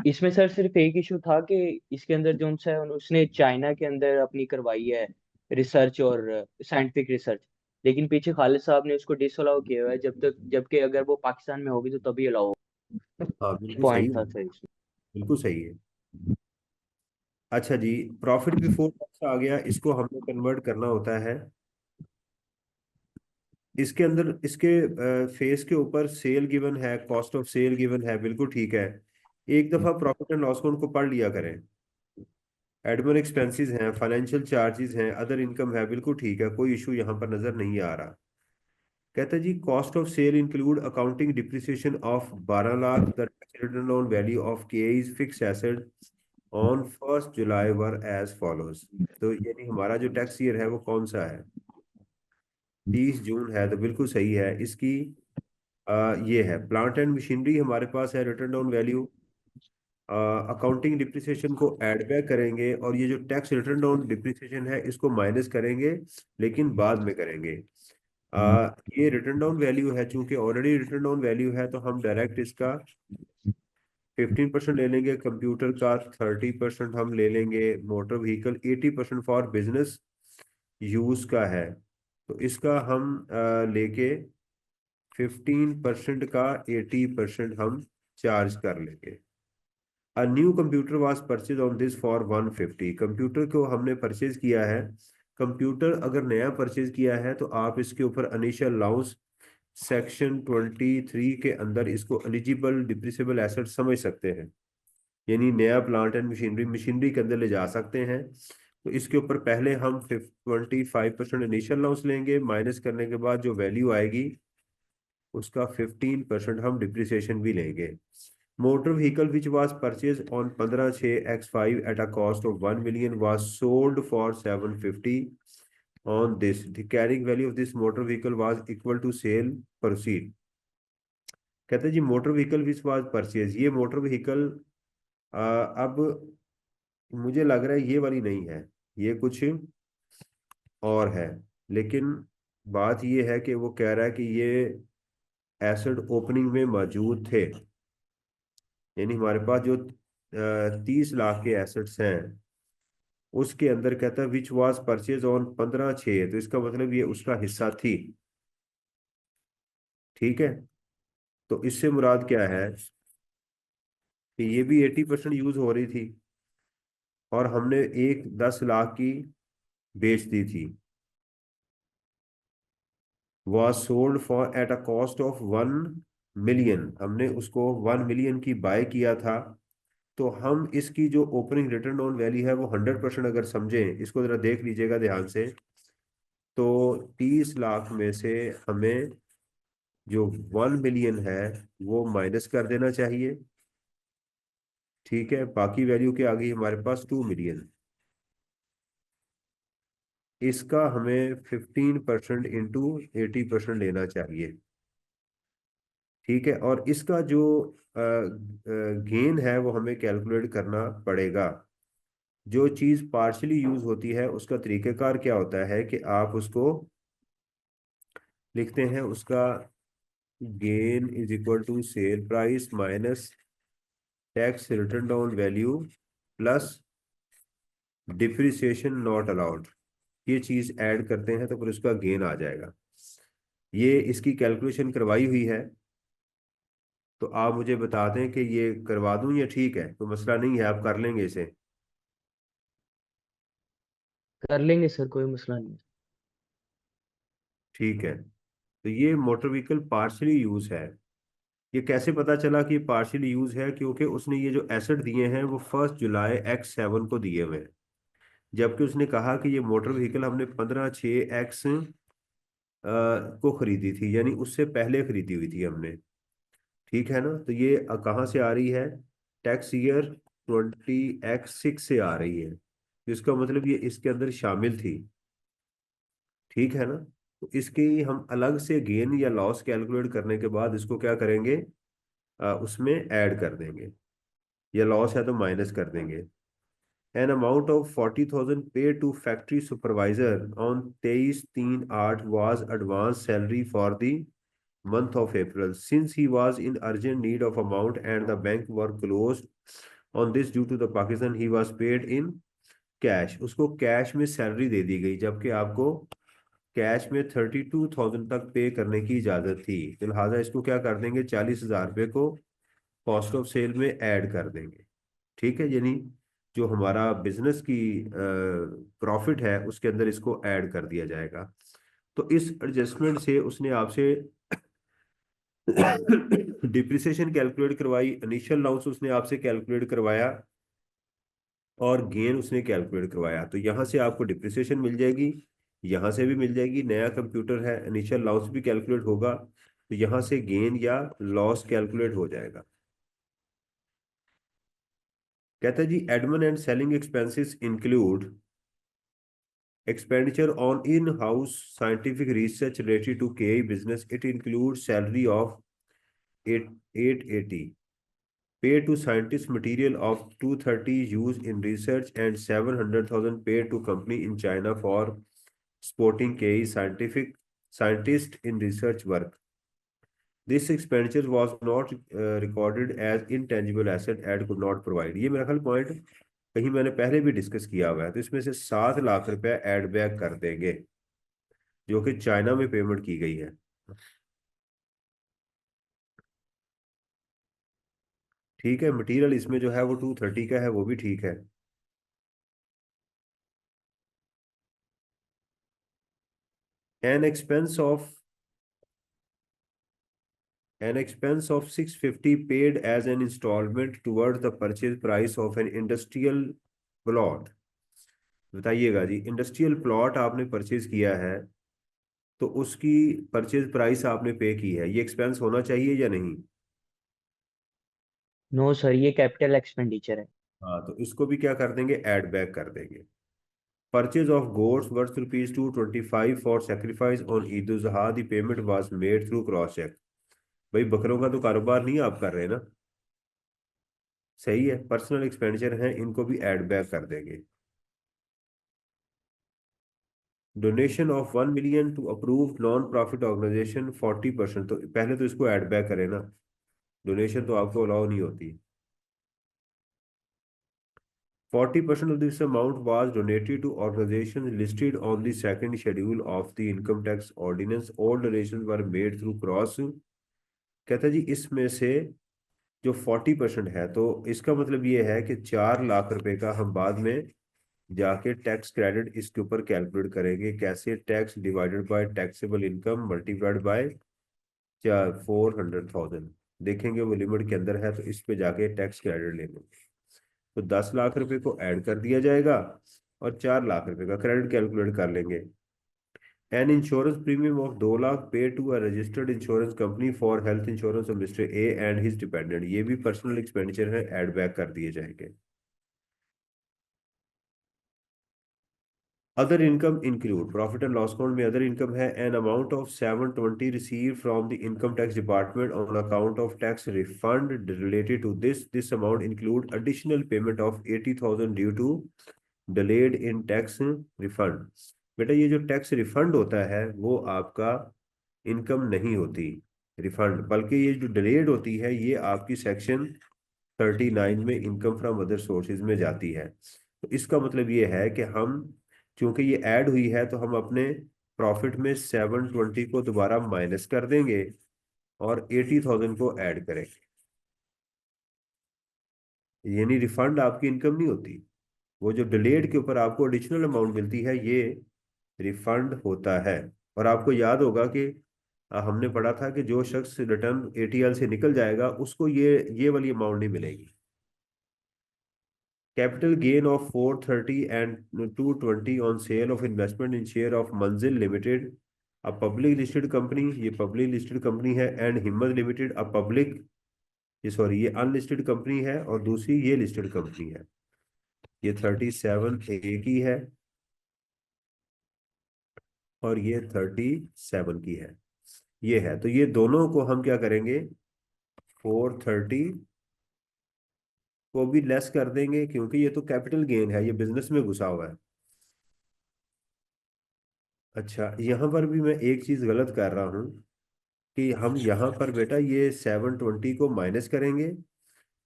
इसमें सर सिर्फ एक इशू था कि इसके अंदर जो है उसने चाइना के अंदर अपनी करवाई है रिसर्च और साइंटिफिक रिसर्च, लेकिन पीछे खालिद साहब ने उसको डिसअलाउ किया हुआ है, जबकि अगर वो पाकिस्तान में होगी तो तभी अलाउ हाँ बिल्कुल सही पॉइंट है, था सर इसमें। बिल्कुल सही है। अच्छा जी, प्रॉफिट बिफोर टैक्स आ गया, इसको हमने कन्वर्ट करना होता है। इसके अंदर इसके फेस के ऊपर सेल गिवन है, कॉस्ट ऑफ सेल गिवन है, बिल्कुल ठीक है। एक दफा प्रॉफिट एंड लॉस को उनको पढ़ लिया करें। एडमिन एक्सपेंसेस हैं, फाइनेंशियल चार्जेस हैं, अदर इनकम है, बिल्कुल ठीक है, कोई इशू यहाँ पर नजर नहीं आ रहा। कहता है जी cost of sale include accounting depreciation of 12 lakh, the return on value of cage fix asset on 1 July were as follows. तो यानी हमारा जो टैक्स ईयर है वो कौन सा है, 30 जून है, तो बिल्कुल सही है इसकी। ये है प्लांट एंड मशीनरी हमारे पास है, return on value accounting depreciation को ऐड बैक करेंगे, और ये जो टैक्स रिटर्न ऑन डिप्रिसिएशन है इसको माइनस करेंगे, लेकिन बाद में करेंगे। ये रिटर्न डाउन वैल्यू है, चूंकि ऑलरेडी रिटर्न डाउन वैल्यू है तो हम डायरेक्ट इसका 15% ले लेंगे, कंप्यूटर का 30% हम ले लेंगे, motor vehicle 80% for business use का है, तो इसका हम लेके 15% का 80% हम चार्ज कर लेंगे। A new computer was purchase on this for 150। Computer को हमने परचेज किया है। कंप्यूटर अगर नया परचेज किया है तो आप इसके ऊपर इनिशियल अलाउंस सेक्शन 23 के अंदर इसको एलिजिबल डिप्रिसिएबल एसेट समझ सकते हैं, यानी नया प्लांट एंड मशीनरी के अंदर ले जा सकते हैं। तो इसके ऊपर पहले हम 25% इनिशियल अलाउंस लेंगे, माइनस करने के बाद जो वैल्यू आएगी उसका 15% हम डिप्रिसिएशन भी लेंगे। Motor vehicle which was purchase on 15/6/X5 at a cost of 1 million was sold for 750 on this, the carrying value of this motor vehicle was equal to sale proceed. कहते हैं जी motor vehicle which was purchase, ये मोटर व्हीकल अब मुझे लग रहा है ये वाली नहीं है, ये कुछ और है, लेकिन बात ये है कि वो कह रहा है कि ये एसेट ओपनिंग में मौजूद थे, यानी हमारे पास जो 30 लाख के एसेट्स हैं उसके अंदर कहता है विच वाज परचेज ऑन 15/6, तो इसका मतलब ये उसका हिस्सा थी। ठीक है, तो इससे मुराद क्या है कि ये भी 80% यूज हो रही थी और हमने एक 10 लाख की बेच दी थी, was sold for at a cost of 1 million, हमने उसको 1 million की बाय किया था। तो हम इसकी जो ओपनिंग रिटर्न ऑन वैल्यू है वो 100% अगर समझें, इसको जरा देख लीजिएगा ध्यान से, तो 30 लाख में से हमें जो 1 million है वो माइनस कर देना चाहिए। ठीक है, बाकी वैल्यू के आगे हमारे पास 2 million, इसका हमें 15% इंटू 80% लेना चाहिए। ठीक है, और इसका जो गेन है वो हमें कैलकुलेट करना पड़ेगा। जो चीज़ पार्शली यूज होती है उसका तरीक़ेकार क्या होता है कि आप उसको लिखते हैं, उसका gain is equal to sale price minus tax written down value plus depreciation not allowed, ये चीज़ ऐड करते हैं तो फिर उसका गेन आ जाएगा। ये इसकी कैलकुलेशन करवाई हुई है, तो आप मुझे बता दें कि ये करवा दूं या ठीक है, तो मसला नहीं है, आप कर लेंगे इसे। कर लेंगे सर, कोई मसला नहीं। ठीक है, तो ये मोटर व्हीकल पार्शली यूज है। ये कैसे पता चला कि पार्शियल यूज है, क्योंकि उसने ये जो एसेट दिए हैं वो 1 जुलाई X7 को दिए हुए हैं, जबकि उसने कहा कि ये मोटर व्हीकल हमने 15/6 को खरीदी थी, यानी उससे पहले खरीदी हुई थी हमने। ठीक है ना, तो ये कहाँ से आ रही है, टैक्स ईयर 20X6 से आ रही है, जिसका मतलब ये इसके अंदर शामिल थी। ठीक है ना, तो इसके हम अलग से गेन या लॉस कैलकुलेट करने के बाद इसको क्या करेंगे, उसमें ऐड कर देंगे, या लॉस है तो माइनस कर देंगे। N amount of 40,000 pay to factory supervisor on 23/3/8 was advance salary for the month of April since he was in urgent need of amount and the bank were closed on this due to the Pakistan, he was paid in cash, उसको कैश में सैलरी दे दी गई, जबकि आपको कैश में 32,000 तक पे करने की इजाजत थी। तो लिहाजा इसको क्या कर देंगे, 40,000 रुपये को कॉस्ट ऑफ सेल में ऐड कर देंगे। ठीक है, यानी जो हमारा बिजनेस की प्रॉफिट है उसके अंदर इसको ऐड कर दिया जाएगा। तो इस एडजस्टमेंट से उसने आपसे डिप्रिसिएशन कैलकुलेट करवाई, इनिशियल अलाउंस उसने आपसे कैलकुलेट करवाया, और गेन उसने कैलकुलेट करवाया। तो यहाँ से आपको डिप्रिसिएशन मिल जाएगी, यहाँ से भी मिल जाएगी, नया कंप्यूटर है, इनिशियल लॉस भी कैलकुलेट होगा, तो यहाँ से गेन या लॉस कैलकुलेट हो जाएगा। कहता है जी, admin and selling expenses include expenditure on in-house scientific research related to KI business. It includes salary of 880 paid to scientists, material of 230 used in research, and 700,000 paid to company in China for supporting KI scientist in research work. This expenditure was not recorded as intangible asset and could not provide. ये मेरा ख्याल पॉइंट कहीं मैंने पहले भी डिस्कस किया हुआ है। तो इसमें से 7 लाख रुपया एड बैक कर देंगे, जो कि चाइना में पेमेंट की गई है। ठीक है, मटेरियल इसमें जो है वो 230 का है, वो भी ठीक है। An expense of $650 paid as an installment towards the purchase price of an industrial plot। बताइएगा जी, इंडस्ट्रियल प्लॉट आपने परचेज किया है, तो उसकी परचेज प्राइस आपने पे की है, ये एक्सपेंस होना चाहिए या नहीं? नो सर, ये कैपिटल एक्सपेंडिचर है। हाँ, तो इसको भी क्या कर देंगे, ऐड बैक कर देंगे। Purchase of goods worth ₹225 for sacrifice on Eid ul Zuha, the payment was made through cross cheque. भाई बकरों का तो कारोबार नहीं आप कर रहे ना, सही है, पर्सनल एक्सपेंडिचर हैं, इनको भी ऐड बैक कर देंगे। Donation of 1 million to approved non profit organisation 40%, तो पहले तो इसको ऐड बैक करें ना, डोनेशन तो आपको अलाउ नहीं होती। 40% of this amount was donated to organizations listed on the second schedule of the income tax ordinance. All donations were made through cross। कहता है जी, इसमें से जो 40% है, तो इसका मतलब ये है कि 4 लाख रुपए का हम बाद में जाके टैक्स क्रेडिट इसके ऊपर कैलकुलेट करेंगे। कैसे? Tax divided by taxable income multiplied by 400,000, देखेंगे वो लिमिट के अंदर है, तो इस पे जाके टैक्स क्रेडिट ले लेंगे। तो 10 लाख रुपए को ऐड कर दिया जाएगा और 4 लाख रुपए का क्रेडिट कैलकुलेट कर लेंगे। An insurance premium of 2 lakh pay to a registered insurance company for health insurance of mister A and his dependent, ये भी पर्सनल एक्सपेंडिचर है, ऐड बैक कर दिए जाएंगे। Other income include, profit and loss account में अदर इनकम है, an amount of 720 receive from the income tax department on account of tax refund related to this amount include additional payment of 80,000 due to delayed in tax refund. बेटा ये जो टैक्स रिफंड होता है वो आपका इनकम नहीं होती रिफंड, बल्कि ये जो डिलेड होती है ये आपकी सेक्शन 39 में इनकम फ्रॉम अदर सोर्सेज में जाती है। तो इसका मतलब ये है कि हम, चूंकि ये ऐड हुई है, तो हम अपने प्रॉफिट में 720 को दोबारा माइनस कर देंगे और 80,000 को ऐड करेंगे, यानी रिफंड आपकी इनकम नहीं होती। वो जो डिलेड के ऊपर आपको एडिशनल अमाउंट मिलती है ये रिफंड होता है। और आपको याद होगा कि हमने पढ़ा था कि जो शख्स रिटर्न एटीएल से निकल जाएगा उसको ये वाली अमाउंट नहीं मिलेगी। Capital gain of 430 and 220 on sale of investment in share of Manzil limited, a public listed company, ये पब्लिक लिस्टेड कंपनी है, and Himmat limited a public, ये सॉरी ये अनलिस्टेड कंपनी है, और दूसरी ये लिस्टेड कंपनी है। ये 37A की है और ये 37 की है, ये है। तो ये दोनों को हम क्या करेंगे, 430 को भी लेस कर देंगे, क्योंकि ये तो कैपिटल गेन है, ये बिजनेस में घुसा हुआ है। अच्छा, यहाँ पर भी मैं एक चीज गलत कर रहा हूँ कि हम यहाँ पर बेटा ये 720 को माइनस करेंगे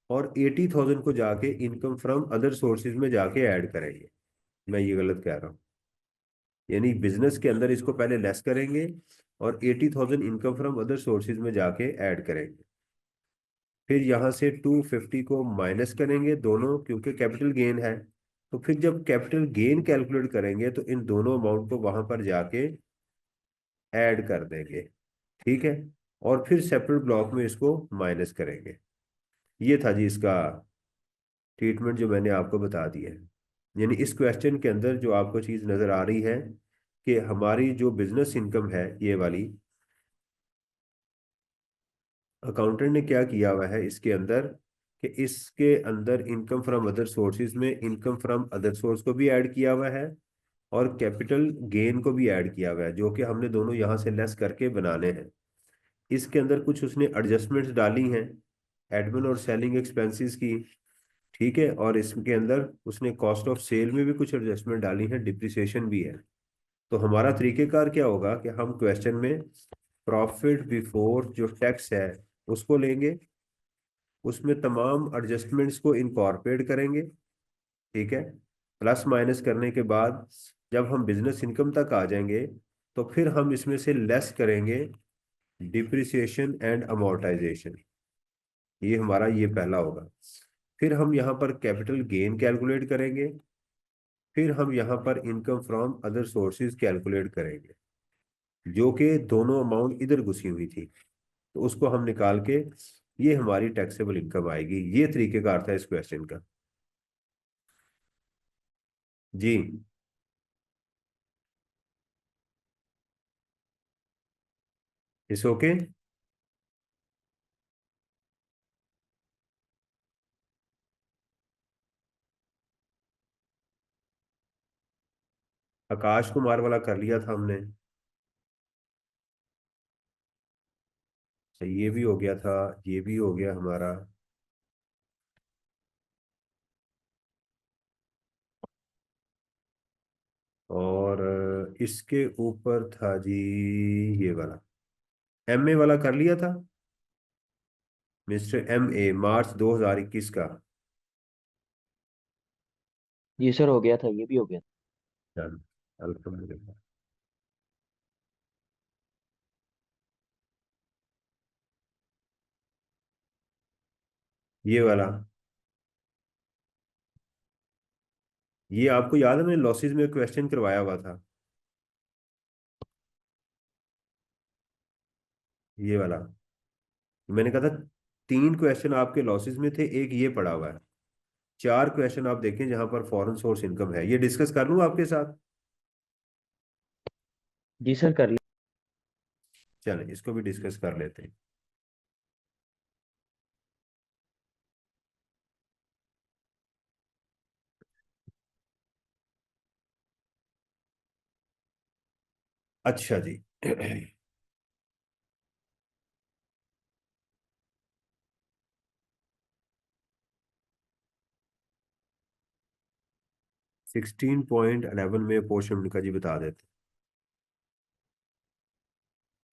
और 80,000 को जाके इनकम फ्रॉम अदर सोर्सेज में जाके ऐड करेंगे। मैं ये गलत कह रहा हूँ। यानी बिजनेस के अंदर इसको पहले लेस करेंगे और 80,000 इनकम फ्रॉम अदर सोर्सेज में जाके ऐड करेंगे। फिर यहाँ से 250 को माइनस करेंगे दोनों, क्योंकि कैपिटल गेन है। तो फिर जब कैपिटल गेन कैलकुलेट करेंगे तो इन दोनों अमाउंट को वहां पर जाके ऐड कर देंगे। ठीक है। और फिर सेपरेट ब्लॉक में इसको माइनस करेंगे। ये था जी इसका ट्रीटमेंट जो मैंने आपको बता दिया है। यानी इस क्वेश्चन के अंदर जो आपको चीज़ नज़र आ रही है कि हमारी जो बिजनेस इनकम है ये वाली, अकाउंटेंट ने क्या किया हुआ है इसके अंदर कि इसके अंदर इनकम फ्रॉम अदर सोर्सेज में इनकम फ्रॉम अदर सोर्स को भी ऐड किया हुआ है और कैपिटल गेन को भी ऐड किया हुआ है, जो कि हमने दोनों यहाँ से लेस करके बनाने हैं। इसके अंदर कुछ उसने एडजस्टमेंट्स डाली हैं एडमिन और सेलिंग एक्सपेंसेस की। ठीक है। और इसके अंदर उसने कॉस्ट ऑफ सेल में भी कुछ एडजस्टमेंट डाली है, डिप्रिसिएशन भी है। तो हमारा तरीकेकार क्या होगा कि हम क्वेश्चन में प्रॉफिट बिफोर जो टैक्स है उसको लेंगे, उसमें तमाम एडजस्टमेंट्स को इनकॉर्पोरेट करेंगे। ठीक है। प्लस माइनस करने के बाद जब हम बिजनेस इनकम तक आ जाएंगे तो फिर हम इसमें से लेस करेंगे डिप्रिसिएशन एंड अमोर्टाइजेशन। ये हमारा ये पहला होगा। फिर हम यहाँ पर कैपिटल गेन कैलकुलेट करेंगे। फिर हम यहाँ पर income from other sources calculate करेंगे, जो कि दोनों अमाउंट इधर घुसी हुई थी, तो उसको हम निकाल के ये हमारी टैक्सेबल इनकम आएगी। ये तरीकेकार था इस क्वेश्चन का जी। इस ओके। 'आकाश कुमार' वाला कर लिया था हमने। अच्छा, ये भी हो गया था, ये भी हो गया हमारा। और इसके ऊपर था जी ये वाला, MA वाला कर लिया था, मिस्टर MA, मार्च 2021 का। जी सर, हो गया था, ये भी हो गया था। चल, अल्हम्दुलिल्लाह। ये वाला, ये आपको याद है मैंने लॉसेज में क्वेश्चन करवाया हुआ था, ये वाला। मैंने कहा था 3 क्वेश्चन आपके लॉसेज में थे, एक ये पड़ा हुआ है। 4 क्वेश्चन आप देखें जहां पर फॉरेन सोर्स इनकम है। ये डिस्कस कर लूँ आपके साथ? जी सर, कर लिया। चलें, इसको भी डिस्कस कर लेते हैं। अच्छा जी। 16.11 में पोर्शन का जी बता देते हैं।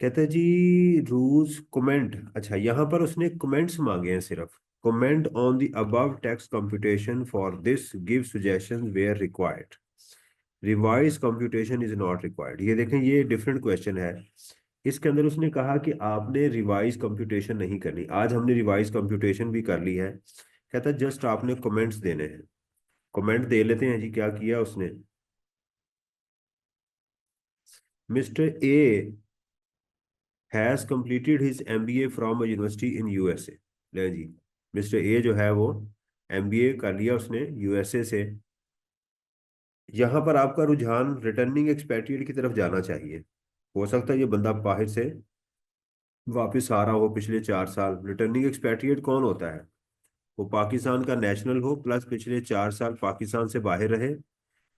कहते हैं जी रूल्स कमेंट। अच्छा, यहाँ पर उसने कमेंट्स मांगे हैं सिर्फ। Comment on the above tax computation for this, give suggestion where required, revised computation is not required. ये देखें, ये डिफरेंट क्वेश्चन है। इसके अंदर उसने कहा कि आपने रिवाइज कंप्यूटेशन नहीं करनी। आज हमने रिवाइज कंप्यूटेशन भी कर ली है। कहता है जस्ट आपने कमेंट्स देने हैं। कमेंट दे लेते हैं जी। क्या किया उसने? Mister A has completed his MBA from a university in USA। ले जी, मिस्टर ए जो है वो MBA कर लिया उसने USA से। यहाँ पर आपका रुझान रिटर्निंग एक्सपेट्रिएट की तरफ जाना चाहिए। हो सकता है ये बंदा बाहर से वापस आ रहा हो पिछले 4 साल। रिटर्निंग एक्सपेट्रिएट कौन होता है? वो पाकिस्तान का नेशनल हो प्लस पिछले 4 साल पाकिस्तान से बाहर रहे।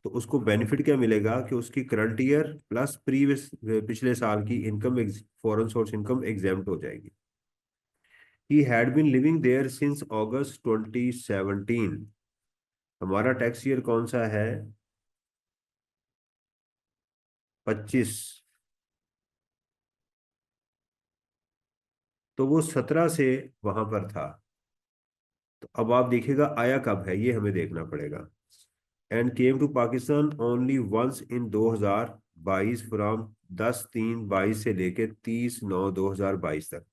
तो उसको बेनिफिट क्या मिलेगा कि उसकी करंट ईयर प्लस प्रीवियस पिछले साल की income, foreign source income exempt हो जाएगी। He had been living there since August 2017। हमारा टैक्स ईयर कौन सा है? 25। तो वो 17 से वहां पर था। तो अब आप देखिएगा आया कब है, ये हमें देखना पड़ेगा। And came to Pakistan only once in 2022 from 10/3/22 से लेके 30/9/2022 तक।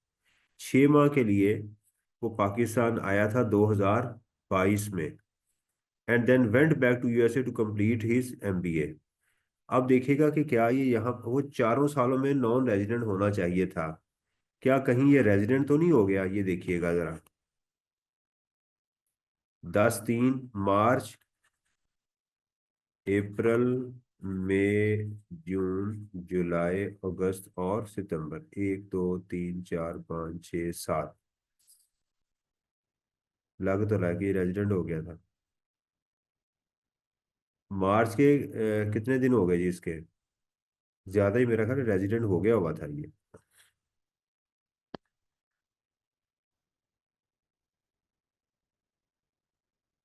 6 माह के लिए वो पाकिस्तान आया था 2022 में, and then went back to USA to complete his MBA. अब देखिएगा कि क्या ये यहाँ वो 4 सालों में नॉन रेजिडेंट होना चाहिए था, क्या कहीं ये रेजिडेंट तो नहीं हो गया? ये देखिएगा जरा, 10/3/मार्च, अप्रैल, मई, जून, जुलाई, अगस्त और सितंबर, 1 2 3 4 5 6 7, लग तो रहा कि रेजिडेंट हो गया था। मार्च के कितने दिन हो गए जी इसके? ज्यादा ही मेरा ख्याल रेजिडेंट हो गया हुआ था ये।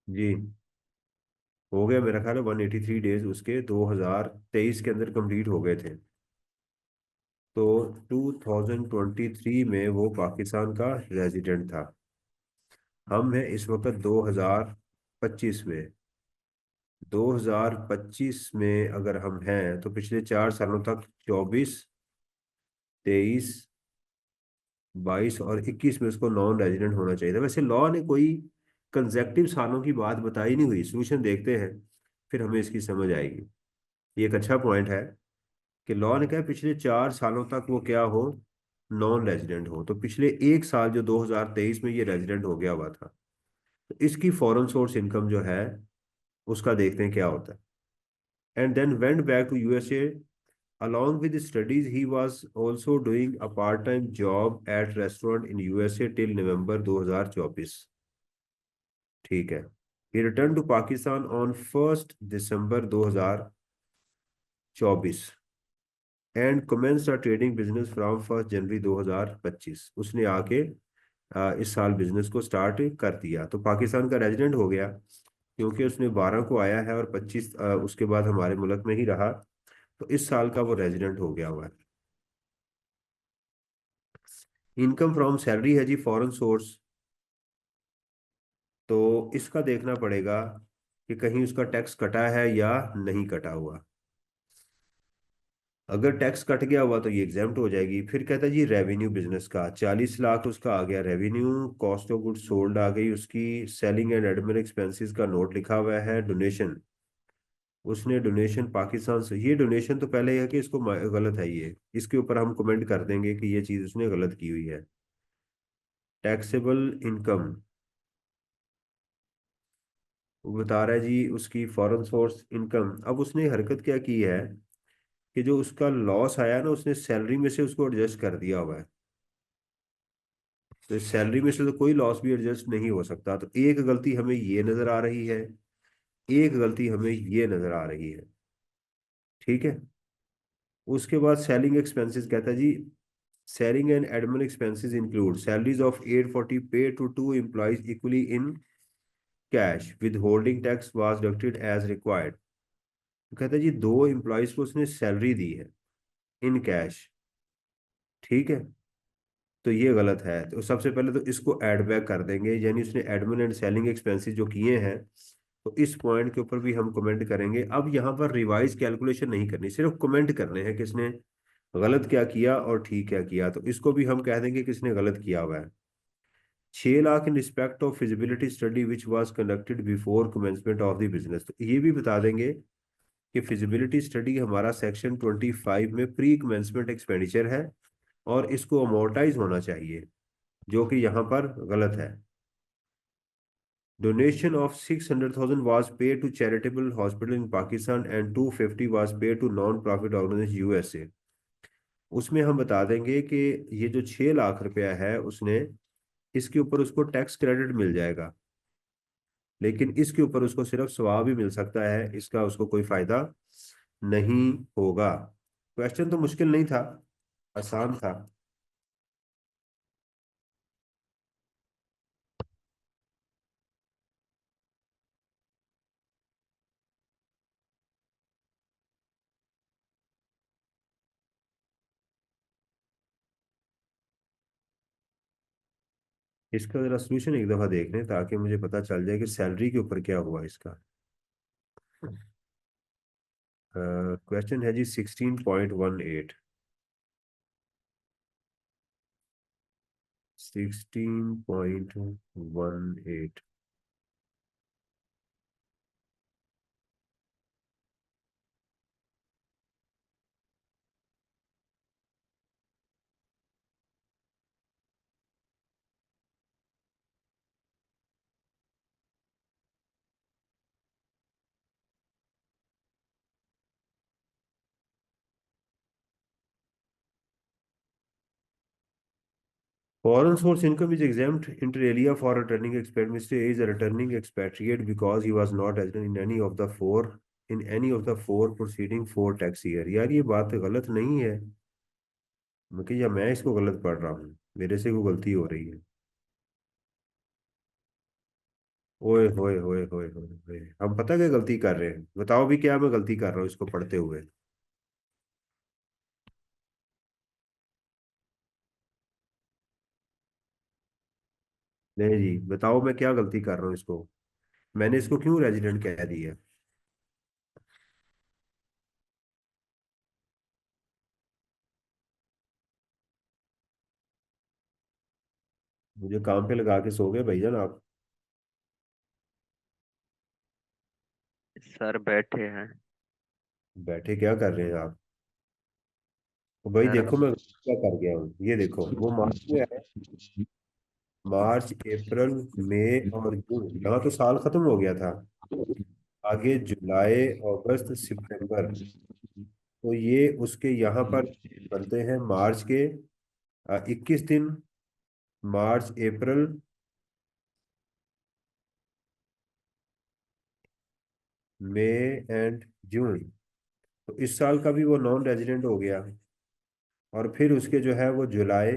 जी, हो गया मेरा ख्याल है 183 डेज उसके 2023 के अंदर कंप्लीट हो गए थे। तो 2023 में वो पाकिस्तान का रेजिडेंट था। हम हैं इस वक्त 2025 में। 2025 में अगर हम हैं तो पिछले 4 सालों तक 24, 23, 22 और 21 में उसको नॉन रेजिडेंट होना चाहिए था। वैसे लॉ ने कोई कंसेक्टिव सालों की बात बताई नहीं हुई। सोल्यूशन देखते हैं, फिर हमें इसकी समझ आएगी। ये एक अच्छा पॉइंट है कि लॉ ने कहा पिछले 4 सालों तक वो क्या हो, नॉन रेजिडेंट हो। तो पिछले 1 साल जो 2023 में ये रेजिडेंट हो गया हुआ था, तो इसकी फॉरेन सोर्स इनकम जो है उसका देखते हैं क्या होता है। And then went back to USA. Along with his studies, he was also doing a part-time job at restaurant in USA till November 2024। ठीक है। He returned to Pakistan on 1 December 2024 and commenced a trading business from 1 जनवरी 2025। उसने आके इस साल बिजनेस को स्टार्ट कर दिया। तो पाकिस्तान का रेजिडेंट हो गया क्योंकि उसने 12 को आया है और 25 उसके बाद हमारे मुल्क में ही रहा। तो इस साल का वो रेजिडेंट हो गया हुआ है। इनकम फ्रॉम सैलरी है जी फॉरेन सोर्स। तो इसका देखना पड़ेगा कि कहीं उसका टैक्स कटा है या नहीं कटा हुआ। अगर टैक्स कट गया हुआ तो ये एग्जाम्प्ट हो जाएगी। फिर कहता है जी रेवेन्यू बिजनेस का 40 लाख उसका आ गया revenue. Cost of goods sold आ गई उसकी। सेलिंग एंड एडमिन एक्सपेंसेस का नोट लिखा हुआ है। डोनेशन, उसने डोनेशन पाकिस्तान से, ये डोनेशन तो पहले है कि इसको गलत है, ये इसके ऊपर हम कमेंट कर देंगे कि ये चीज उसने गलत की हुई है। टैक्सेबल इनकम वो बता रहा है जी उसकी फॉरेन सोर्स इनकम। अब उसने हरकत क्या की है कि जो उसका लॉस आया ना उसने सैलरी में से उसको एडजस्ट कर दिया हुआ है। तो सैलरी में से तो कोई लॉस भी एडजस्ट नहीं हो सकता। तो एक गलती हमें ये नजर आ रही है, एक गलती हमें ये नजर आ रही है। ठीक है। उसके बाद सेलिंग एक्सपेंसेस कहता है जी selling and admin expenses include salaries of 840 pay to 2 employees equally in cash with holding tax was deducted as required. तो कहता है जी 2 एम्प्लॉयज को उसने सैलरी दी है इन कैश। ठीक है। तो ये गलत है। तो सबसे पहले तो इसको ऐड बैक कर देंगे, यानी उसने एडमिन एंड सेलिंग एक्सपेंसेस जो किए हैं। तो इस पॉइंट के ऊपर भी हम कमेंट करेंगे। अब यहाँ पर रिवाइज कैलकुलेशन नहीं करनी, सिर्फ कमेंट करने हैं किसने गलत क्या किया और ठीक क्या किया। तो इसको भी हम कह देंगे किसने गलत किया हुआ है। 6 lakh in respect of feasibility study which was conducted before commencement of the business. तो ये भी बता देंगे कि फिजिबिलिटी स्टडी हमारा सेक्शन 25 में प्री कमेंसमेंट एक्सपेंडिचर है और इसको अमोर्टाइज होना चाहिए, जो कि यहाँ पर गलत है। Donation of 600,000 was paid to charitable hospital in Pakistan and 250 was paid to non-profit organization USA। उसमें हम बता देंगे कि ये जो 6 लाख रुपया है उसने, इसके ऊपर उसको टैक्स क्रेडिट मिल जाएगा, लेकिन इसके ऊपर उसको सिर्फ सवाब भी मिल सकता है, इसका उसको कोई फायदा नहीं होगा। क्वेश्चन तो मुश्किल नहीं था, आसान था। इसका जरा सोल्यूशन एक दफा देख लें ताकि मुझे पता चल जाए कि सैलरी के ऊपर क्या हुआ इसका। क्वेश्चन है जी 16.18। 16.18। Foreign source income is exempt inter alia for returning expatriate. Mr. A is a returning expatriate because he was not resident in any of the four preceding four tax year। यार ये बात गलत नहीं है, या मैं इसको गलत पढ़ रहा हूँ, मेरे से कोई गलती हो रही है। ओए होए होए होए होए होए, हम पता क्या गलती कर रहे हैं, बताओ भी क्या मैं गलती कर रहा हूँ इसको पढ़ते हुए। नहीं जी, बताओ मैं क्या गलती कर रहा हूँ इसको, मैंने इसको क्यों रेजिडेंट कह दिया। मुझे काम पे लगा के सो गए भाईजान आप। सर बैठे हैं। बैठे क्या कर रहे हैं आप। तो भाई सर देखो मैं क्या कर गया हूँ, ये देखो वो मार्च में है, मार्च अप्रैल मई और जून, यहाँ तो साल खत्म हो गया था। आगे जुलाई अगस्त सितंबर, तो ये उसके यहाँ पर बनते हैं मार्च के 21 दिन, मार्च अप्रैल मई एंड जून। तो इस साल का भी वो नॉन रेजिडेंट हो गया, और फिर उसके जो है वो जुलाई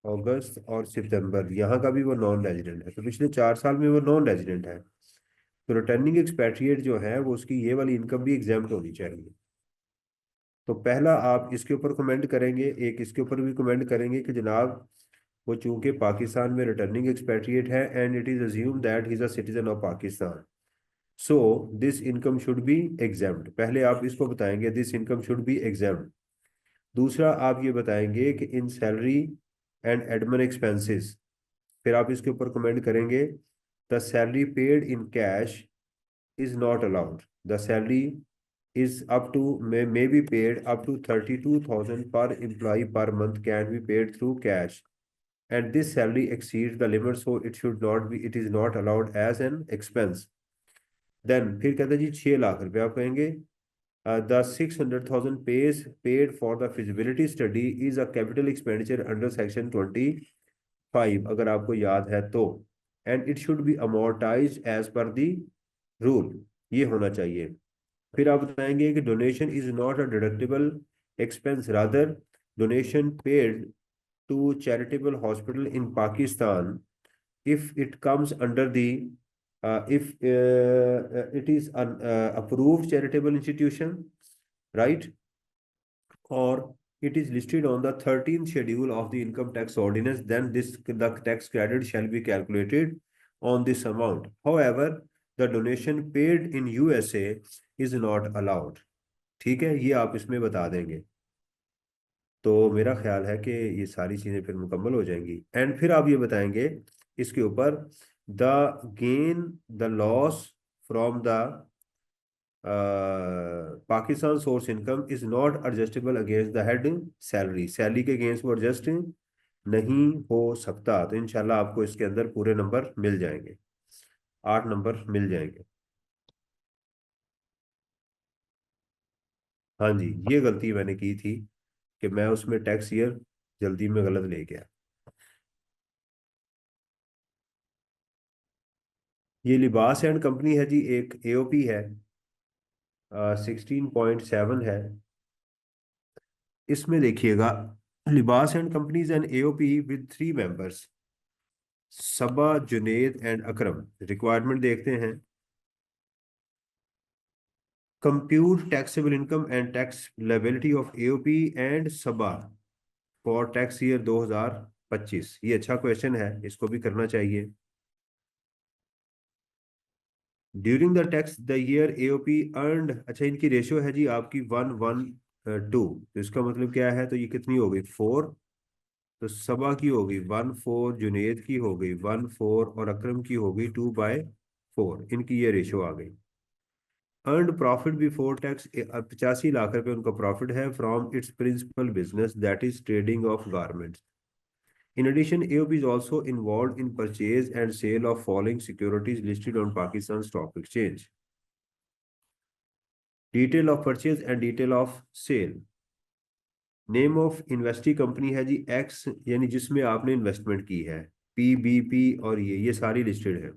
अगस्त और सितंबर, यहाँ का भी वो नॉन रेजिडेंट है, तो पिछले 4 साल में वो नॉन रेजिडेंट है। तो रिटर्निंग एक्सपैट्रिएट जो है वो उसकी ये वाली इनकम भी एग्जाम्प्ट होनी चाहिए। तो पहला आप इसके ऊपर कमेंट करेंगे, एक इसके ऊपर भी कमेंट करेंगे कि जनाब वो चूंकि पाकिस्तान में रिटर्निंग एक्सपैट्रिएट है and it is assume that he is a citizen of Pakistan, so this income should be exempt. पहले आप इसको बताएंगे this income should be exempt. दूसरा आप ये बताएंगे कि इन सैलरी एंड एडमिन एक्सपेंसेस, फिर आप इसके ऊपर कमेंट करेंगे the salary paid in cash is not allowed. The salary is up to may be paid up to 32,000 per employee per month can be paid through cash, and this salary exceeds the limit, so it is not allowed as an expense. Then फिर कहते हैं जी 6 लाख रुपए, आप कहेंगे the 600,000 paid for the feasibility study is a capital expenditure under section 25, अगर आपको याद है तो, and it should be amortized as per the rule, ये होना चाहिए। फिर आप बताएंगे कि donation is not a deductible expense, rather donation paid to charitable hospital in Pakistan if it comes under the if it is an approved charitable institution, right, or it is listed on the 13th schedule of the income tax ordinance, then the tax credit shall be calculated on this amount. However, the donation paid in USA is not allowed। ठीक है, ये आप इसमें बता देंगे, तो मेरा ख्याल है कि ये सारी चीजें फिर मुकम्मल हो जाएंगी। एंड फिर आप ये बताएंगे इसके ऊपर the gain the loss from the Pakistan source income is not adjustable against the head salary, salary के अगेंस्ट वो एडजस्ट नहीं हो सकता। तो इंशाल्लाह आपको इसके अंदर पूरे नंबर मिल जाएंगे, 8 नंबर मिल जाएंगे। हाँ जी, ये गलती मैंने की थी कि मैं उसमें टैक्स ईयर जल्दी में गलत ले गया। ये लिबास एंड कंपनी है जी, एक एओपी है, 16.7 है। इसमें देखिएगा Libas and companies and AOP with 3 members, Saba Junaid and Akram. Requirement देखते हैं, compute taxable income and tax liability of AOP and Saba for tax year 2025। ये अच्छा क्वेश्चन है, इसको भी करना चाहिए। During the tax the year AOP earned, अच्छा इनकी रेशियो है जी आपकी 1:1:2, तो इसका मतलब क्या है, तो ये कितनी हो गई 4, तो सबा की हो गई 1:4, जुनेद की हो गई 1:4 और अकरम की हो गई 2/4, इनकी ये रेशियो आ गई। Earned profit before tax 85 lakh रुपए उनका प्रॉफिट है from its principal business that is trading of garments. In addition, AOP is also involved in purchase and sale of following securities listed on Pakistan Stock Exchange. Detail of purchase and detail of sale. Name of investee company है जी एक्स, यानी जिसमें आपने इन्वेस्टमेंट की है, PBP, और ये सारी लिस्टेड है।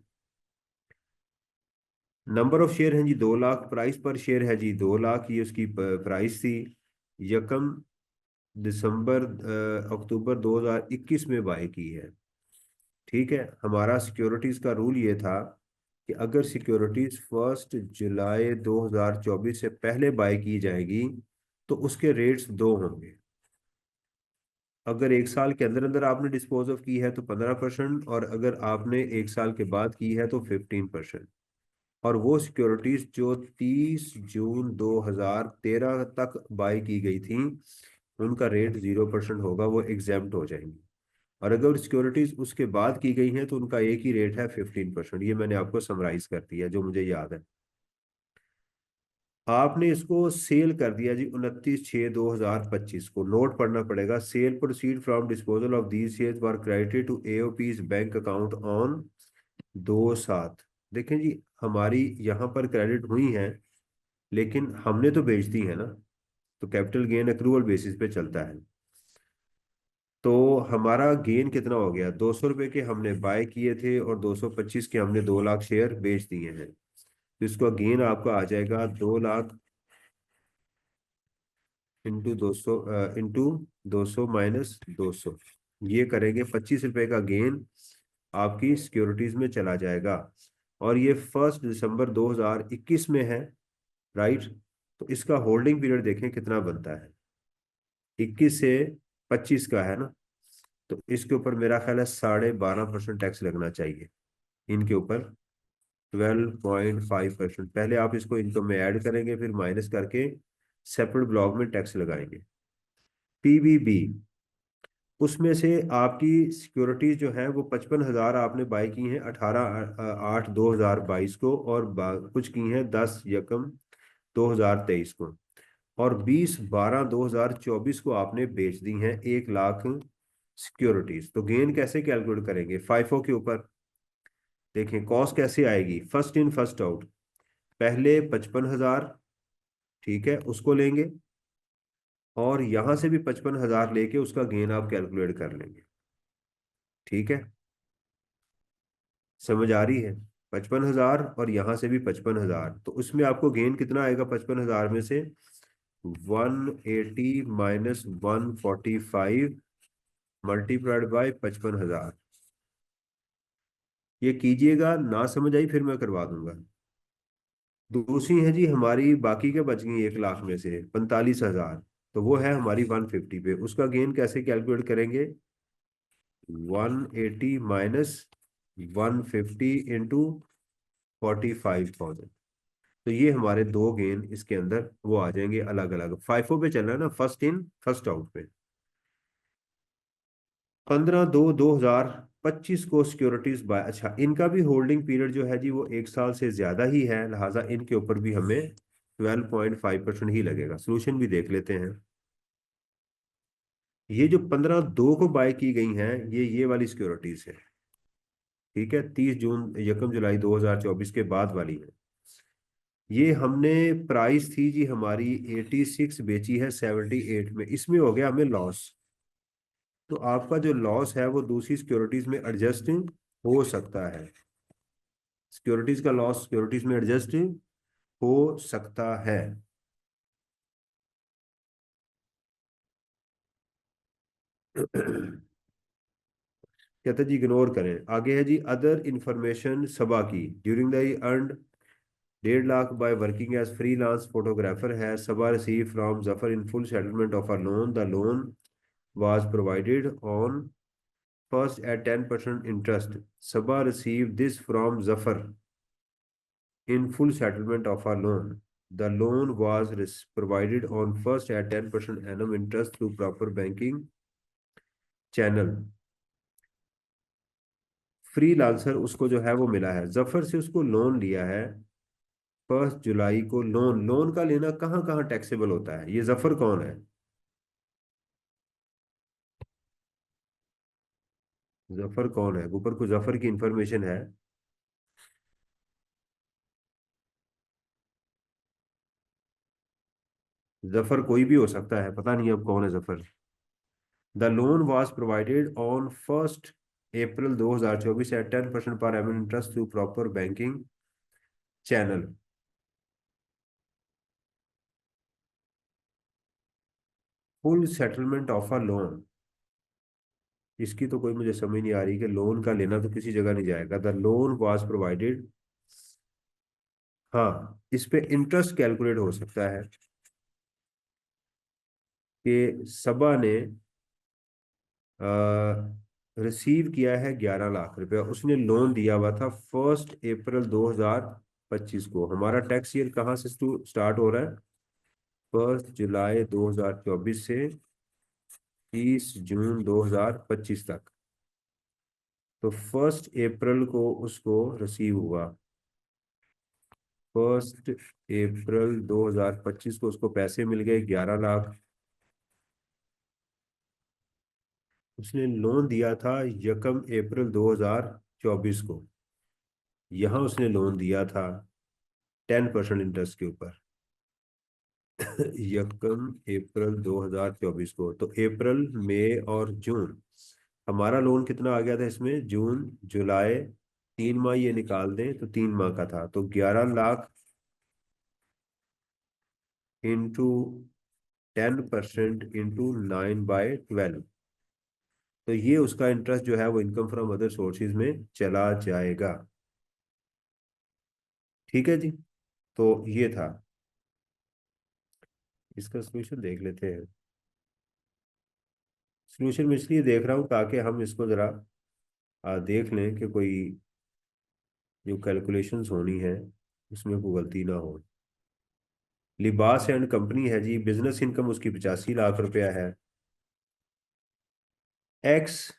नंबर ऑफ शेयर हैं जी 2 लाख, प्राइस पर शेयर है जी 2 लाख, ये उसकी प्राइस थी। यकम दिसंबर अक्टूबर 2021 में बाय की है। ठीक है, हमारा सिक्योरिटीज का रूल ये था कि अगर सिक्योरिटीज 1 जुलाई 2024 से पहले बाय की जाएगी तो उसके रेट्स 2 होंगे। अगर 1 साल के अंदर अंदर आपने डिस्पोज ऑफ की है तो 15%, और अगर आपने 1 साल के बाद की है तो 15%। और वो सिक्योरिटीज जो 30 जून 2013 तक बाय की गई थी उनका रेट 0% होगा, वो एग्जेम्प्ट हो जाएंगी। और अगर सिक्योरिटीज उसके बाद की गई हैं तो उनका एक ही रेट है 15%। ये मैंने आपको समराइज कर दिया जो मुझे याद है। आपने इसको सेल कर दिया जी 29/6/2025 को, नोट पढ़ना पड़ेगा। Sale proceed from disposal of these shares were credited to AOP's bank account on 2/7। देखें जी, हमारी यहाँ पर क्रेडिट हुई हैं लेकिन हमने तो बेच दी है ना, तो कैपिटल गेन एक्रूवल बेसिस पे चलता है। तो हमारा गेन कितना हो गया, 200 रुपये के हमने बाय किए थे और 225 के हमने 2 लाख शेयर बेच दिए हैं, तो इसका गेन आपका आ जाएगा 2 लाख इंटू 200 इंटू 200 माइनस 200, ये करेंगे 25 रुपये का गेन आपकी सिक्योरिटीज में चला जाएगा। और ये 1 दिसंबर 2021 में है, राइट। तो इसका होल्डिंग पीरियड देखें कितना बनता है, 21 से 25 का है ना, तो इसके ऊपर मेरा ख्याल है 12.5% टैक्स लगना चाहिए, इनके ऊपर 12.5%। पहले आप इसको इनकम में ऐड करेंगे फिर माइनस करके सेपरेट ब्लॉक में टैक्स लगाएंगे। PBB, उसमें से आपकी सिक्योरिटीज जो है वो 55,000 आपने बाई की हैं 18/8/2022 को, और कुछ की हैं 10/1/2023 को, और 20/12/2024 को आपने बेच दी हैं 1 लाख सिक्योरिटीज। तो गेन कैसे कैलकुलेट करेंगे, फाइफो के ऊपर देखें कॉस्ट कैसे आएगी, फर्स्ट इन फर्स्ट आउट। पहले 55,000, ठीक है, उसको लेंगे और यहां से भी 55,000 लेके उसका गेन आप कैलकुलेट कर लेंगे। ठीक है, समझ आ रही है, 55,000 और यहां से भी 55,000, तो उसमें आपको गेन कितना आएगा 55,000 में से 180 माइनस 145 मल्टीप्लाइड बाय 55,000। ये कीजिएगा, ना समझ आई फिर मैं करवा दूंगा। दूसरी है जी हमारी बाकी के बच गई 1 लाख में से 45,000, तो वो है हमारी 150 पे, उसका गेन कैसे कैलकुलेट करेंगे, 180 माइनस 150 इंटू 45,000। तो ये हमारे दो गेन इसके अंदर वो आ जाएंगे अलग अलग। फाइफो पे चल रहा है ना, फर्स्ट इन फर्स्ट आउट पे। 15/2/2025 को सिक्योरिटीज बाय, अच्छा इनका भी होल्डिंग पीरियड जो है जी वो 1 साल से ज्यादा ही है, लिहाजा इनके ऊपर भी हमें 12.5% ही लगेगा। सोल्यूशन भी देख लेते हैं। ये जो 15/2 को बाय की गई हैं ये वाली सिक्योरिटीज है, ठीक है, 30 जून यकम जुलाई 2024 के बाद वाली है। ये हमने प्राइस थी जी हमारी 86, बेची है 78 में, इसमें हो गया हमें लॉस। तो आपका जो लॉस है वो दूसरी सिक्योरिटीज में एडजस्ट हो सकता है, सिक्योरिटीज का लॉस सिक्योरिटीज में एडजस्ट हो सकता है। कहते हैं जी इग्नोर करें। आगे है जी अदर इंफॉर्मेशन सबा की, during the earned 1.5 lakh by working as freelance photographer है Saba receive from Zafar in full settlement of a loan, the loan was provided on first at 10% interest. Sabah received this from Zafar in full settlement of our loan. The loan was provided on first at 10% annum interest through proper banking channel. Freelancer उसको जो है वो मिला है, जफर से उसको लोन लिया है 1 जुलाई को। लोन लोन का लेना कहाँ कहाँ टैक्सेबल होता है? ये जफर कौन है? जफर कौन है? ऊपर को जफर की इंफॉर्मेशन है। जफर कोई भी हो सकता है, पता नहीं अब कौन है Zafar. The loan was provided on 1 April 2024 at 10% per annum interest through proper banking channel. Full settlement of a loan, इसकी तो कोई मुझे समझ नहीं आ रही कि लोन का लेना तो किसी जगह नहीं जाएगा। द लोन वाज प्रोवाइडेड, हाँ इस पे इंटरेस्ट कैलकुलेट हो सकता है कि सबा ने रिसीव किया है 11 लाख रुपया, उसने लोन दिया हुआ था 1 अप्रैल 2025 को। हमारा टैक्स ईयर कहाँ से स्टार्ट हो रहा है? 1 जुलाई 2024 से 30 जून 2025 तक। तो 1 अप्रैल को उसको रिसीव हुआ, 1 अप्रैल 2025 को उसको पैसे मिल गए 11 लाख। उसने लोन दिया था 1 अप्रैल 2024 को। यहाँ उसने लोन दिया था 10% इंटरेस्ट के ऊपर 1 अप्रैल 2024 को। तो अप्रैल, मई और जून, हमारा लोन कितना आ गया था इसमें? जून जुलाई, 3 माह ये निकाल दें तो 3 माह का था, तो 11 लाख इंटू 10% इंटू 9/12। तो ये उसका इंटरेस्ट जो है वो इनकम फ्रॉम अदर सोर्सेज में चला जाएगा। ठीक है जी, तो ये था। इसका सोल्यूशन देख लेते हैं। सोल्यूशन मैं इसलिए देख रहा हूँ ताकि हम इसको जरा देख लें कि कोई जो कैलकुलेशंस होनी है उसमें कोई गलती ना हो। लिबास एंड कंपनी है जी, बिजनेस इनकम उसकी 85 लाख रुपया है। एक्स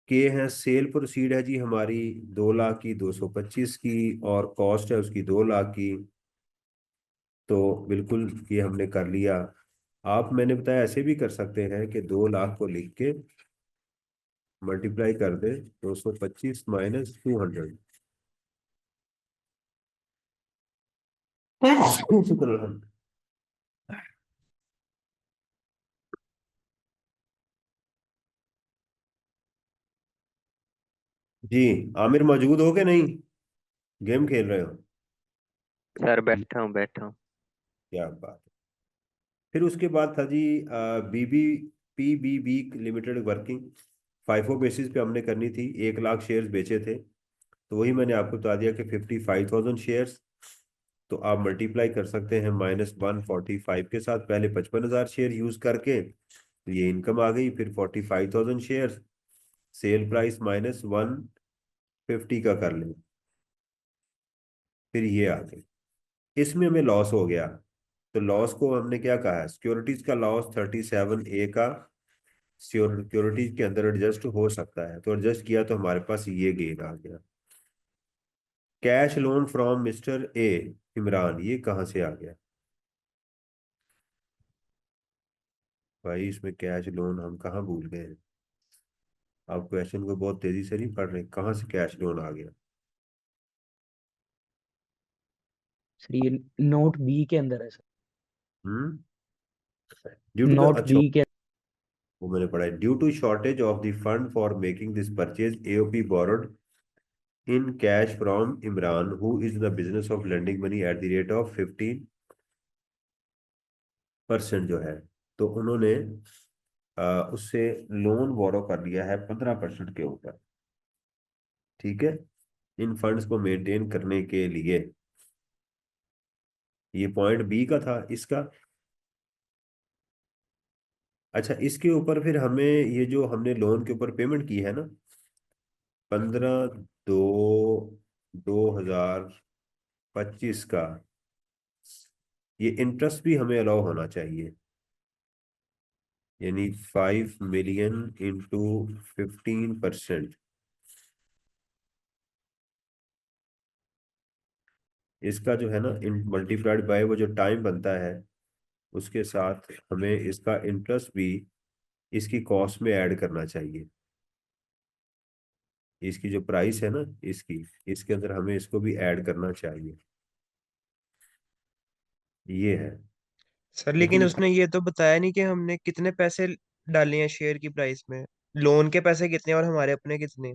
के है, सेल प्रोसीड है जी हमारी 2 लाख की, 225 की, और कॉस्ट है उसकी 2 लाख की। तो बिल्कुल ये हमने कर लिया। आप, मैंने बताया ऐसे भी कर सकते हैं कि 2 लाख को लिख के मल्टीप्लाई कर दे 225 माइनस 200। जी, आमिर मौजूद हो के नहीं? गेम खेल रहे हो? सर बैठा हूँ बैठा हूँ। क्या बात है। फिर उसके बाद था जी बीबी पीबीबी लिमिटेड वर्किंग। फाइफो बेसिस पे हमने करनी थी, 1 लाख शेयर्स बेचे थे। तो वही मैंने आपको बता दिया कि 55,000 शेयर्स। तो आप मल्टीप्लाई कर सकते हैं -145 के साथ, पहले 55,000 शेयर यूज करके, तो ये इनकम आ गई। फिर 45,000 शेयर्स, सेल प्राइस -150 का कर लें, फिर ये आ गई। इसमें हमें लॉस हो गया, तो लॉस को हमने क्या कहा है? सिक्योरिटीज का लॉस 37A का सिक्योरिटीज के अंदर एडजस्ट हो सकता है, तो एडजस्ट किया तो हमारे पास ये गेन आ गया। Cash loan from mister A Imran, ये कहाँ से आ गया भाई? इसमें कैश लोन हम कहाँ भूल गए हैं? आप क्वेश्चन को बहुत तेजी से नहीं पढ़ रहे, कहाँ से कैश लोन आ गया? सर ये नोट बी के अंदर है sir. Hmm, due to the, note अच्छा बी के। वो मैंने पढ़ा है। Due to shortage of the fund for making this purchase, AOP borrowed in cash from Imran who is the business of lending money at the rate of 15% जो है, तो उन्होंने उससे लोन बोरो कर लिया है 15% के ऊपर। ठीक है, इन फंड्स को मेंटेन करने के लिए। ये पॉइंट बी का था इसका। अच्छा, इसके ऊपर फिर हमें ये जो हमने लोन के ऊपर पेमेंट की है ना, 15/2/2025 25 का, ये इंटरेस्ट भी हमें अलाउ होना चाहिए, यानी 5 मिलियन इंटू 15%। इसका जो है ना मल्टीप्लाइड बाय वो जो टाइम बनता है उसके साथ हमें इसका इंटरेस्ट भी इसकी कॉस्ट में ऐड करना चाहिए। इसकी जो प्राइस है ना इसकी, इसके अंदर हमें इसको भी ऐड करना चाहिए। ये है। सर लेकिन लेकिन उसने ये तो बताया नहीं कि हमने कितने पैसे डाले हैं शेयर की प्राइस में, लोन के पैसे कितने और हमारे अपने कितने।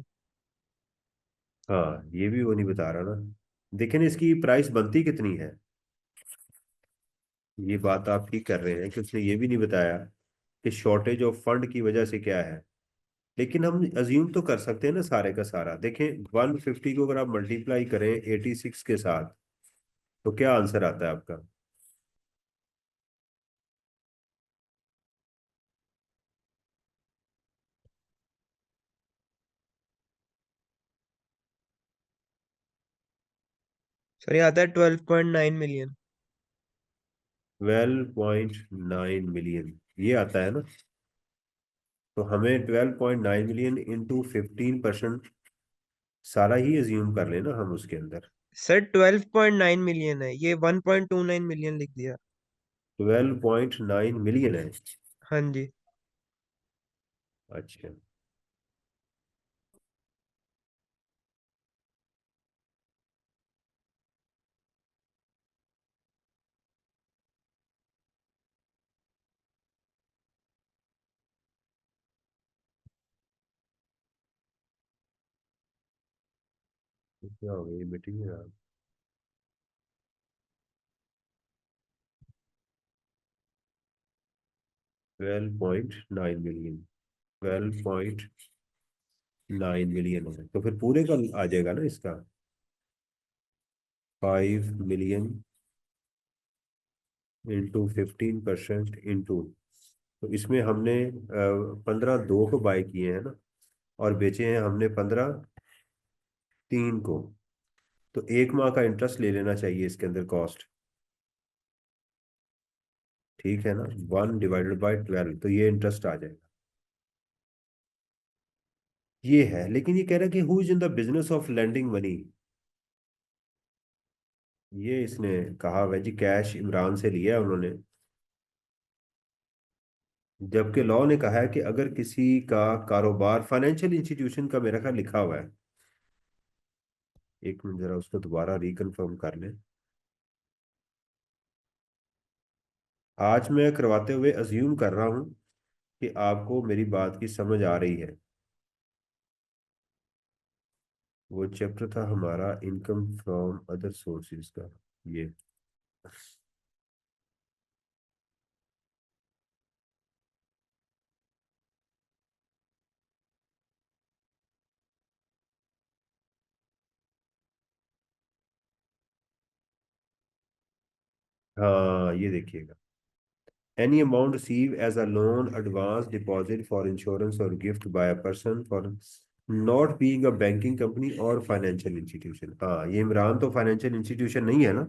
हाँ, ये भी वो नहीं बता रहा ना। देखें ना, इसकी प्राइस बनती कितनी है, ये बात आप ठीक कर रहे हैं कि उसने ये भी नहीं बताया कि शॉर्टेज ऑफ फंड की वजह से क्या है। लेकिन हम अज्यूम तो कर सकते हैं ना सारे का सारा। देखें 150 को अगर आप मल्टीप्लाई करें 86 के साथ तो क्या आंसर आता है आपका? सर ये आता है 12.9 मिलियन। 12.9 मिलियन ये आता है ना। तो हमें 12.9 मिलियन इंटू 15% सारा ही अज्यूम कर लेना हम उसके अंदर। सर 12.9 मिलियन है, ये 1.29 मिलियन लिख दिया। 12.9 मिलियन है। हाँ जी। अच्छा, तो क्या हो गया, ये मीटिंग में आप 12.9 मिलियन, 12.9 मिलियन है तो फिर पूरे का आ जाएगा ना इसका 5 मिलियन इंटू 15% इंटू। तो इसमें हमने 15 2 को बाय किए हैं ना, और बेचे हैं हमने 15 3 को। तो 1 माह का इंटरेस्ट ले लेना चाहिए इसके अंदर कॉस्ट। ठीक है ना, 1/12 तो ये इंटरेस्ट आ जाएगा। ये है, लेकिन ये कह रहा है कि who is in the business of lending money. ये इसने कहा हुआ है जी, कैश इमरान से लिया है उन्होंने। जबकि लॉ ने कहा है कि अगर किसी का कारोबार फाइनेंशियल इंस्टीट्यूशन का, मेरा ख्याल लिखा हुआ है, एक मिनट जरा उसको दोबारा रिकन्फर्म कर लें। आज मैं करवाते हुए अज्यूम कर रहा हूं कि आपको मेरी बात की समझ आ रही है। वो चैप्टर था हमारा इनकम फ्रॉम अदर सोर्सेज का, ये। हाँ, ये देखिएगा, any amount received as a loan, advance, deposit for insurance or gift by a person for not being a banking company or financial institution। हाँ, ये इमरान तो फाइनेंशियल इंस्टीट्यूशन नहीं है ना,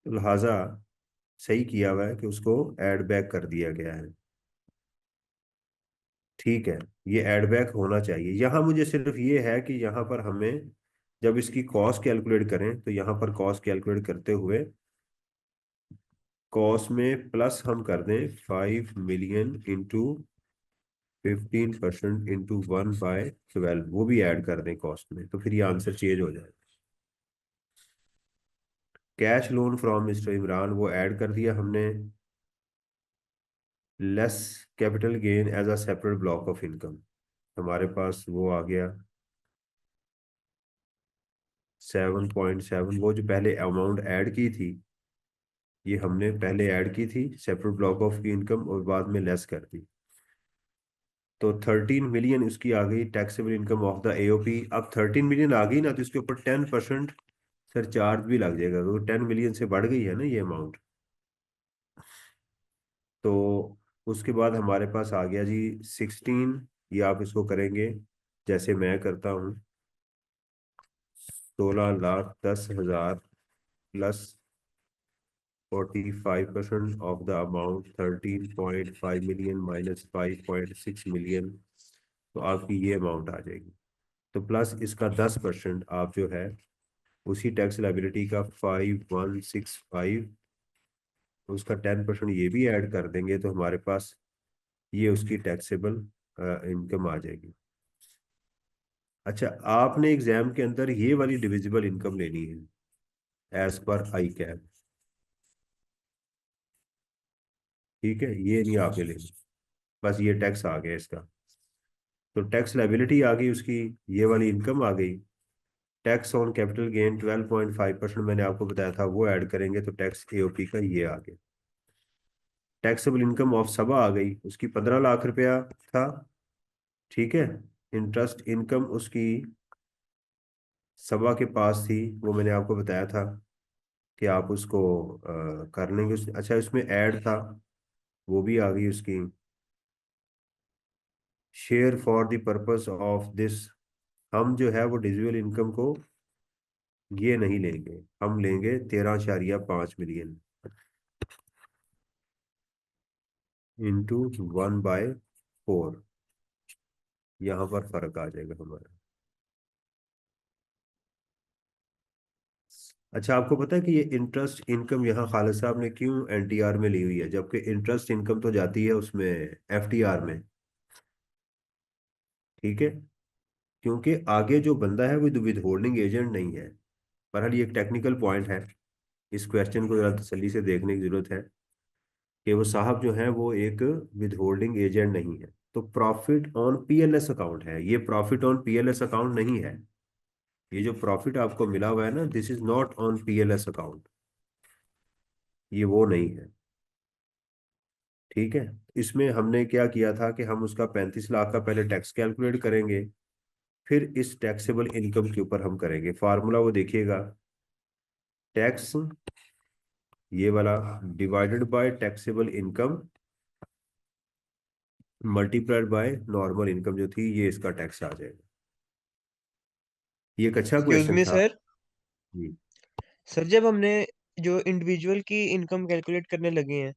तो लिहाजा सही किया हुआ है कि उसको ऐड बैक कर दिया गया है। ठीक है, ये ऐड बैक होना चाहिए। यहाँ मुझे सिर्फ ये है कि यहाँ पर हमें जब इसकी कॉस्ट कैलकुलेट करें तो यहाँ पर कॉस्ट कैलकुलेट करते हुए कॉस्ट में प्लस हम कर दें 5 मिलियन इंटू 15% इंटू 1/12, वो भी ऐड कर दें कॉस्ट में, तो फिर ये आंसर चेंज हो जाए। Cash loan from mister Imran वो ऐड कर दिया हमने, less capital gain as a separate block of income, हमारे पास वो आ गया 7.7। वो जो पहले अमाउंट ऐड की थी, ये हमने पहले ऐड की थी सेपरेट ब्लॉक ऑफ इनकम और बाद में लेस कर दी। तो 13 मिलियन उसकी आ गई taxable income of the AOP. अब 13 मिलियन आ गई ना, तो इसके ऊपर 10% सर चार्ज भी लग जाएगा, तो 10 मिलियन से बढ़ गई है ना ये अमाउंट। तो उसके बाद हमारे पास आ गया जी 16। ये आप इसको करेंगे जैसे मैं करता हूँ, 16,10,000 plus 45% of the amount 13.5 million minus 5.6 million, तो आपकी ये अमाउंट आ जाएगी। तो प्लस इसका 10% आप जो है उसी टैक्स लाइबिलिटी का 5165, उसका 10% ये भी ऐड कर देंगे तो हमारे पास ये उसकी टैक्सेबल इनकम आ जाएगी। अच्छा, आपने एग्जाम के अंदर ये वाली डिविजिबल इनकम लेनी है एज पर आई कैप, ठीक है, ये नहीं आपने लेनी, बस ये टैक्स आ गया इसका। तो टैक्स लाइबिलिटी आ गई उसकी, ये वाली इनकम आ गई। टैक्स ऑन कैपिटल गेन 12.5% मैंने आपको बताया था, वो ऐड करेंगे तो टैक्स एओपी का ये आ गया। टैक्सेबल इनकम ऑफ सबा आ गई, उसकी 15 लाख रुपया था, ठीक है। इंटरेस्ट इनकम उसकी सबा के पास थी, वो मैंने आपको बताया था कि आप उसको कर लेंगे अच्छा, इसमें ऐड था, वो भी आ गई उसकी। Share for the purpose of this, हम जो है वो डिजिबल इनकम को ये नहीं लेंगे, हम लेंगे 13.5 मिलियन इंटू 1/4, यहाँ पर फर्क आ जाएगा हमारा। अच्छा, आपको पता है कि ये इंटरेस्ट इनकम यहाँ खालिद साहब ने क्यों एनटीआर में ली हुई है, जबकि इंटरेस्ट इनकम तो जाती है उसमें एफटीआर में, ठीक है। क्योंकि आगे जो बंदा है वो विद होल्डिंग एजेंट नहीं है। बहरहाल ये एक टेक्निकल पॉइंट है, इस क्वेश्चन को जरा तसल्ली से देखने की जरूरत है कि वो साहब जो है वो एक विद होल्डिंग एजेंट नहीं है। तो प्रॉफिट ऑन पीएलएस अकाउंट है, ये प्रॉफिट ऑन पीएलएस अकाउंट नहीं है। ये जो प्रॉफिट आपको मिला हुआ है ना, this is not on PLS account, ये वो नहीं है, ठीक है। इसमें हमने क्या किया था कि हम उसका 35 लाख का पहले टैक्स कैलकुलेट करेंगे, फिर इस टैक्सेबल इनकम के ऊपर हम करेंगे फार्मूला, वो देखिएगा, टैक्स ये वाला divided by taxable income multiplied by normal income जो थी, ये इसका टैक्स आ जाएगा। ये एक अच्छा एक्सक्यूज क्वेश्चन मी था सर। जी। सर जब हमने जो इंडिविजुअल की इनकम कैलकुलेट करने लगे हैं,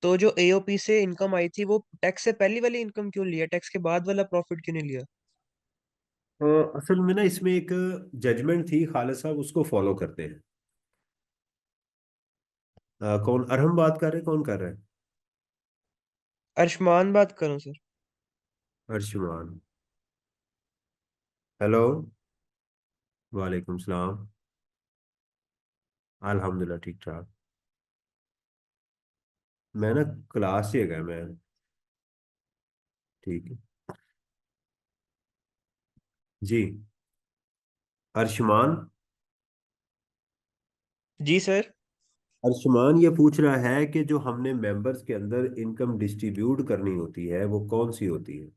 तो जो एओपी से इनकम आई थी वो टैक्स से पहली वाली इनकम क्यों लिया, टैक्स के बाद वाला प्रॉफिट क्यों नहीं लिया? असल में ना इसमें एक जजमेंट थी, खालिद साहब उसको फॉलो करते हैं। कौन अरहम बात कर रहे हैं, कौन कर रहा है? अर्शमान बात करूं सर? अर्शमान, हेलो, वालेकुम सलाम, अल्हम्दुलिल्लाह ठीक ठाक। मैं ना क्लास से गया मैं, ठीक है जी। अर्शमान, जी सर। अर्शमान ये पूछ रहा है कि जो हमने मेंबर्स के अंदर इनकम डिस्ट्रीब्यूट करनी होती है वो कौन सी होती है।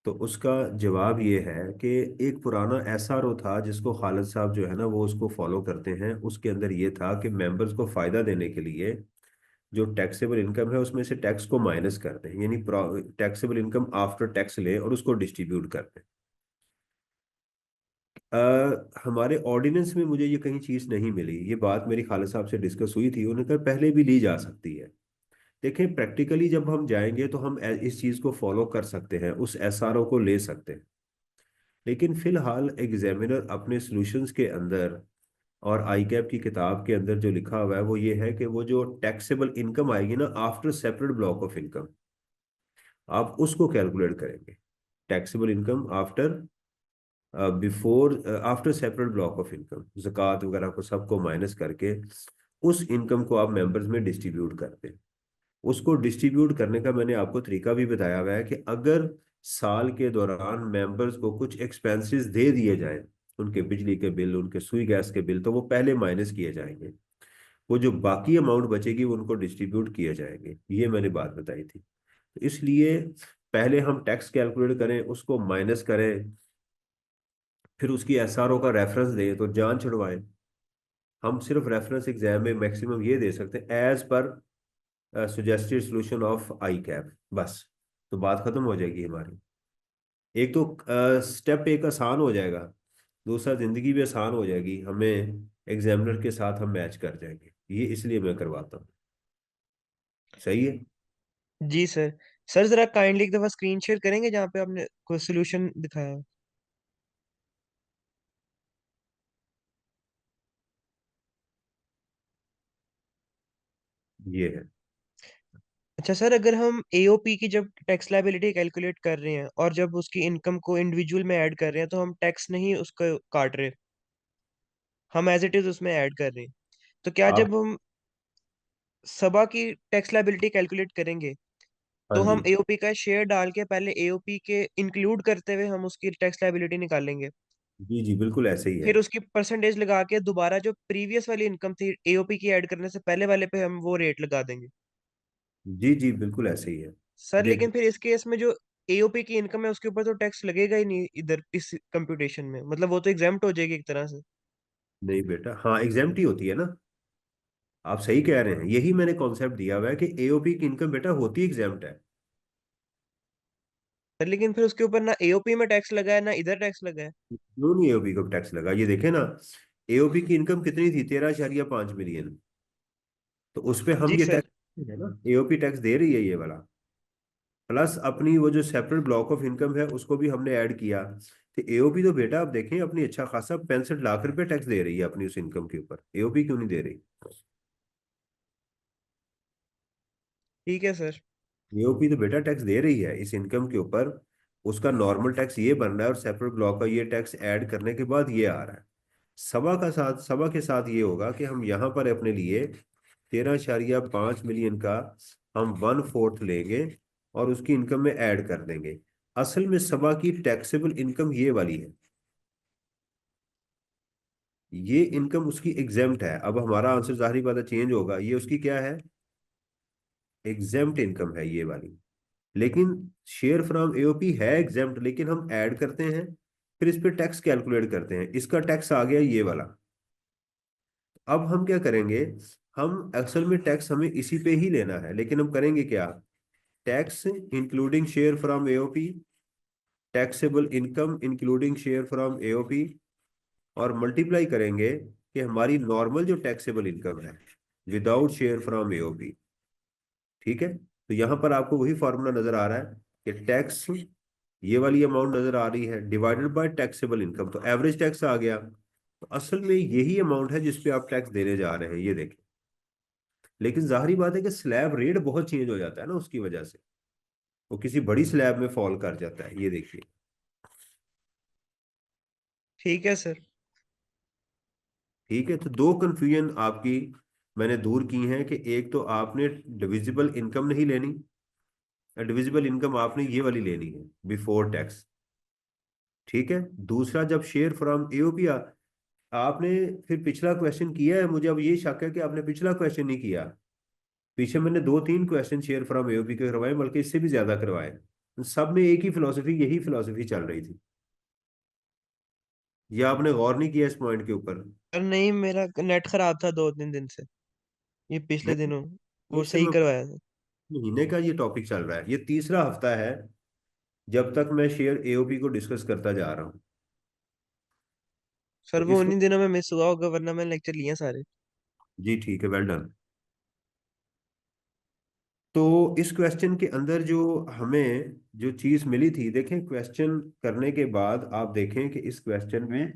तो उसका जवाब ये है कि एक पुराना एसआरओ था जिसको खालिद साहब जो है ना वो उसको फॉलो करते हैं, उसके अंदर ये था कि मेंबर्स को फायदा देने के लिए जो टैक्सेबल इनकम है उसमें से टैक्स को माइनस करते हैं, यानी टैक्सेबल इनकम आफ्टर टैक्स लें और उसको डिस्ट्रीब्यूट करते हैं। हमारे ऑर्डिनेंस में मुझे ये कहीं चीज़ नहीं मिली, ये बात मेरी खालिद साहब से डिस्कस हुई थी, उन्होंने कहा पहले भी ली जा सकती है। देखें प्रैक्टिकली जब हम जाएंगे तो हम इस चीज़ को फॉलो कर सकते हैं, उस एसआरओ को ले सकते हैं। लेकिन फिलहाल एग्जामिनर अपने सॉल्यूशंस के अंदर और आई कैप की किताब के अंदर जो लिखा हुआ है वो ये है कि वो जो टैक्सेबल इनकम आएगी ना after separate block of income, आप उसको कैलकुलेट करेंगे। Taxable income after before after separate block of income, ज़कात वगैरह को सबको माइनस करके उस इनकम को आप मेंबर्स में डिस्ट्रीब्यूट करते हैं। उसको डिस्ट्रीब्यूट करने का मैंने आपको तरीका भी बताया हुआ है कि अगर साल के दौरान मेंबर्स को कुछ एक्सपेंसेस दे दिए जाएं, उनके बिजली के बिल, उनके सुई गैस के बिल, तो वो पहले माइनस किए जाएंगे, वो जो बाकी अमाउंट बचेगी वो उनको डिस्ट्रीब्यूट किए जाएंगे, ये मैंने बात बताई थी। तो इसलिए पहले हम टैक्स कैलकुलेट करें, उसको माइनस करें, फिर उसकी एसआरओ का रेफरेंस दें तो जान छुड़वाएं। हम सिर्फ रेफरेंस एग्जाम में मैक्सिमम ये दे सकते हैं एज पर suggested solution of ICAP, बस, तो बात खत्म हो जाएगी हमारी। एक तो स्टेप एक आसान हो जाएगा, दूसरा जिंदगी भी आसान हो जाएगी, हमें एग्जामिनर के साथ हम मैच कर जाएंगे, ये इसलिए मैं करवाता हूँ। सही है। जी सर। सर जरा काइंडली एक दफा स्क्रीन शेयर करेंगे जहाँ पे आपने कोई सोल्यूशन दिखाया है। ये है। अच्छा सर, अगर हम एओपी की जब टैक्स लायबिलिटी कैलकुलेट कर रहे हैं और जब उसकी इनकम को इंडिविजुअल में ऐड कर रहे हैं, तो हम टैक्स नहीं उसको काट रहे, हम एज इट इज उसमें ऐड कर रहे हैं। तो क्या आप। जब हम सबा की टैक्स लायबिलिटी कैलकुलेट करेंगे हाँ तो जी। हम एओपी का शेयर डाल के पहले एओपी के इंक्लूड करते हुए हम उसकी टैक्स लायबिलिटी निकालेंगे, जी जी बिल्कुल ऐसे ही है। फिर उसकी परसेंटेज लगा के दोबारा जो प्रीवियस वाली इनकम थी एओपी की ऐड करने से पहले वाले पे हम वो रेट लगा देंगे? जी जी बिल्कुल ऐसे ही है। सर देख। लेकिन फिर इस केस में जो एओपी की इनकम है उसके ऊपर तो टैक्स लगेगा ही नहीं इधर इस कंप्यूटेशन में, मतलब वो तो एग्जाम्प्ट हो जाएगी एक तरह से। नहीं बेटा, हाँ एग्जाम्प्ट ही होती है ना। आप सही कह रहे हैं, यही मैंने कॉन्सेप्ट दिया हुआ है कि एओपी की इनकम बेटा होती एग्जाम्प्ट है। सर लेकिन फिर उसके ऊपर ना एओपी में टैक्स लगा है ना इधर टैक्स लगा है। क्यों नहीं एओपी को टैक्स लगा, ये देखे ना। एओपी की इनकम कितनी थी, 13.5 मिलियन। तो उस पे हम जी ये सर। टैक्स है ना, एओपी टैक्स दे रही है ये वाला। प्लस अपनी वो जो सेपरेट ब्लॉक ऑफ इनकम है उसको भी हमने ऐड किया। तो एओपी तो बेटा आप देखें अपनी अच्छा खासा 65 लाख रुपए टैक्स दे रही है अपनी उस इनकम के ऊपर, एओपी क्यों नहीं दे रही। ठीक है सर। एओपी तो बेटा टैक्स दे रही है इस इनकम के ऊपर। उसका नॉर्मल टैक्स ये बन रहा है और सेपरेट ब्लॉक का ये टैक्स ऐड करने के बाद ये आ रहा है। सभा के साथ ये होगा कि हम यहाँ पर अपने लिए 13.5 मिलियन का हम 1/4 लेंगे और उसकी इनकम में ऐड कर देंगे। असल में सभा की टैक्सेबल इनकम ये वाली है, ये इनकम उसकी एग्जेम्प्ट है। अब हमारा आंसर जाहिर बात है चेंज होगा, ये उसकी क्या है, एग्जेम्प्ट इनकम है ये वाली। लेकिन शेयर फ्रॉम एओपी है एग्जेम्प्ट, लेकिन हम ऐड करते हैं, फिर इस पे टैक्स कैलकुलेट करते हैं, इसका टैक्स आ गया ये वाला। अब हम क्या करेंगे, हम असल में टैक्स हमें इसी पे ही लेना है, लेकिन हम करेंगे क्या, tax including share from AOP, taxable income including share from AOP, और मल्टीप्लाई करेंगे कि हमारी नॉर्मल जो टैक्सेबल इनकम है विदाउट शेयर फ्रॉम एओपी। ठीक है, तो यहां पर आपको वही फॉर्मूला नजर आ रहा है कि टैक्स ये वाली अमाउंट नजर आ रही है डिवाइडेड बाय टैक्सेबल इनकम, तो एवरेज टैक्स आ गया। तो असल में यही अमाउंट है जिसपे आप टैक्स देने जा रहे हैं, ये देखें। लेकिन जाहिर बात है कि स्लैब रेट बहुत चेंज हो जाता है ना उसकी वजह से, वो किसी बड़ी स्लैब में फॉल कर जाता है, ये देखिए। ठीक है सर। ठीक है, तो दो कंफ्यूजन आपकी मैंने दूर की हैं कि एक तो आपने डिविजिबल इनकम नहीं लेनी, डिविजिबल इनकम आपने ये वाली लेनी है बिफोर टैक्स। ठीक है, दूसरा जब शेयर फ्रॉम एओपी आपने फिर पिछला क्वेश्चन किया है, मुझे अब ये शक है कि आपने पिछला क्वेश्चन नहीं किया। पीछे मैंने 2-3 क्वेश्चन शेयर फ्रॉम एओपी के करवाए, बल्कि इससे भी ज्यादा करवाए। सब में एक ही फिलोसफी, यही फिलोसफी चल रही थी, या आपने गौर नहीं किया इस पॉइंट के ऊपर। सर नहीं, मेरा नेट खराब था 2-3 दिन से, ये पिछले नहीं, दिनों वो ये सही सिर्फ करवाया था। महीने का ये टॉपिक चल रहा है, ये तीसरा हफ्ता है जब तक मैं शेयर एओपी को डिस्कस करता जा रहा हूँ। सर तो वो इस, उन्हीं दिनों में मिस हुआ होगा वरना मैंने लेक्चर लिए हैं सारे। जी ठीक है, वेल डन। तो इस क्वेश्चन के अंदर जो हमें जो चीज मिली थी, देखें क्वेश्चन करने के बाद आप देखें कि इस क्वेश्चन में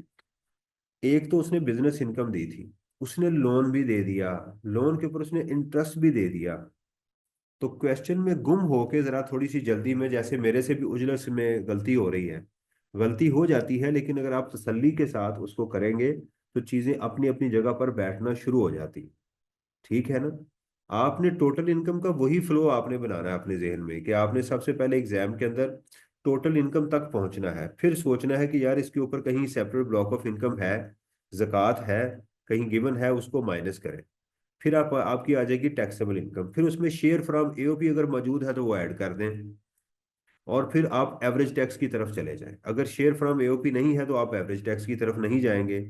एक तो उसने बिजनेस इनकम दी थी, उसने लोन भी दे दिया, लोन के ऊपर उसने इंटरेस्ट भी दे दिया। तो क्वेश्चन में गुम होके जरा थोड़ी सी जल्दी में, जैसे मेरे से भी उजलस में गलती हो रही है, गलती हो जाती है, लेकिन अगर आप तसल्ली के साथ उसको करेंगे तो चीजें अपनी अपनी जगह पर बैठना शुरू हो जाती। ठीक है ना। आपने टोटल इनकम का वही फ्लो आपने बनाना है अपने जहन में, कि आपने सबसे पहले एग्जाम के अंदर टोटल इनकम तक पहुंचना है, फिर सोचना है कि यार इसके ऊपर कहीं सेपरेट ब्लॉक ऑफ इनकम है, ज़कात है, कहीं गिवन है, उसको माइनस करें। फिर आपकी आ जाएगी टैक्सेबल इनकम, फिर उसमें शेयर फ्रॉम एओपी अगर मौजूद है तो वो ऐड कर दें, और फिर आप एवरेज टैक्स की तरफ चले जाएं। अगर शेयर फ्रॉम एओपी नहीं है तो आप एवरेज टैक्स की तरफ नहीं जाएंगे।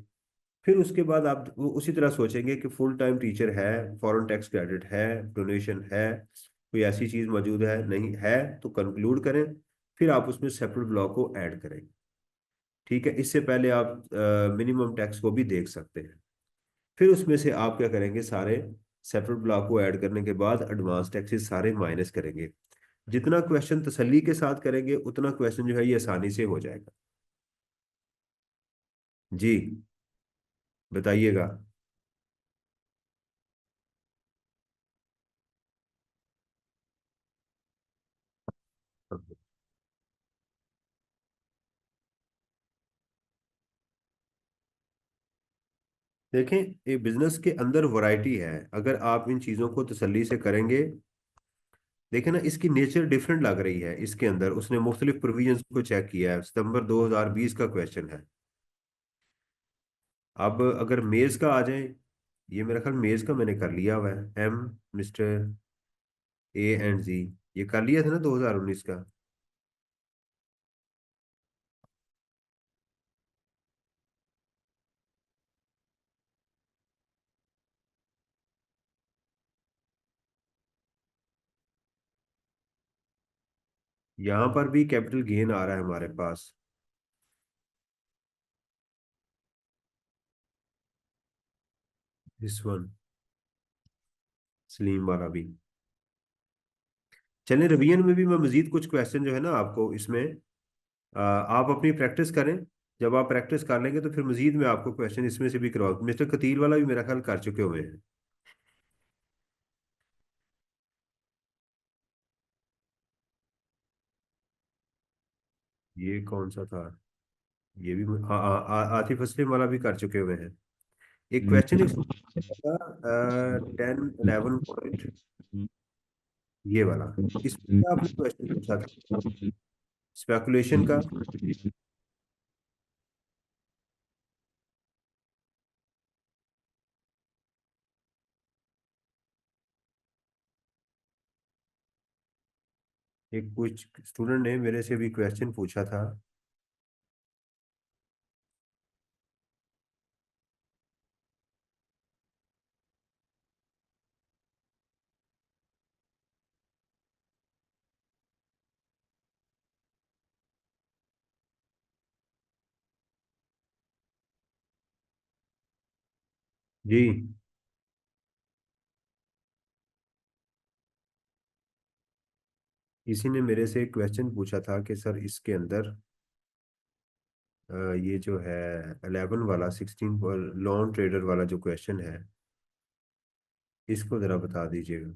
फिर उसके बाद आप वो उसी तरह सोचेंगे कि फुल टाइम टीचर है, फॉरेन टैक्स क्रेडिट है, डोनेशन है, कोई ऐसी चीज मौजूद है नहीं है तो कंक्लूड करें, फिर आप उसमें सेपरेट ब्लॉक को ऐड करें। ठीक है, इससे पहले आप मिनिमम टैक्स को भी देख सकते हैं। फिर उसमें से आप क्या करेंगे, सारे सेपरेट ब्लॉक को ऐड करने के बाद एडवांस टैक्सेस सारे माइनस करेंगे। जितना क्वेश्चन तसल्ली के साथ करेंगे उतना क्वेश्चन जो है ये आसानी से हो जाएगा। जी बताइएगा। देखें, ये बिजनेस के अंदर वैरायटी है, अगर आप इन चीज़ों को तसल्ली से करेंगे। देखें ना, इसकी नेचर डिफरेंट लग रही है, इसके अंदर उसने मुख्तलिफ प्रोविजंस को चेक किया है। सितंबर 2020 का क्वेश्चन है। अब अगर मेज का आ जाए, ये मेरा ख्याल मेज का मैंने कर लिया हुआ है, एम मिस्टर ए एंड जी, ये कर लिया था ना 2019 का। यहाँ पर भी कैपिटल गेन आ रहा है हमारे पास। दिस वन, सलीम वाला भी। चलें, रिवीजन में भी मैं मजीद कुछ क्वेश्चन जो है ना आपको इसमें आप अपनी प्रैक्टिस करें। जब आप प्रैक्टिस कर लेंगे तो फिर मजीद मैं आपको क्वेश्चन इसमें से भी करवा, मिस्टर कतील वाला भी मेरा ख्याल कर चुके हुए हैं। ये कौन सा था, ये भी आतिफ असलम वाला भी कर चुके हुए हैं। एक क्वेश्चन एक 10 11 पॉइंट, ये वाला, इसमें आपने क्वेश्चन पूछा था स्पेकुलेशन का। एक कुछ स्टूडेंट ने मेरे से भी क्वेश्चन पूछा था। जी, इसी ने मेरे से एक क्वेश्चन पूछा था कि सर इसके अंदर ये जो है 11 वाला 16 पर लॉन ट्रेडर वाला जो क्वेश्चन है, इसको ज़रा बता दीजिएगा।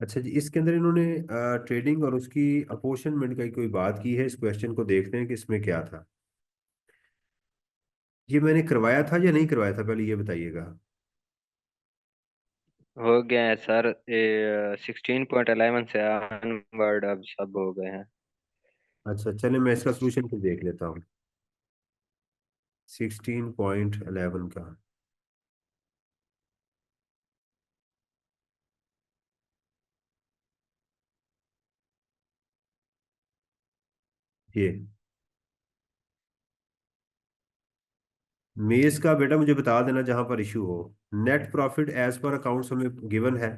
अच्छा जी, इसके अंदर इन्होंने ट्रेडिंग और उसकी अपोर्शनमेंट का कोई बात की है। इस क्वेश्चन को देखते हैं कि इसमें क्या था। ये मैंने करवाया था या नहीं करवाया था, पहले ये बताइएगा। हो गया है सर, 16.11 से ऑनवर्ड अब सब हो गए हैं। अच्छा चले, मैं इसका सोल्यूशन फिर देख लेता हूँ। 16.11 का ये मेज का बेटा मुझे बता देना जहां पर इशू हो। Net profit as per accounts हमें गिवन है।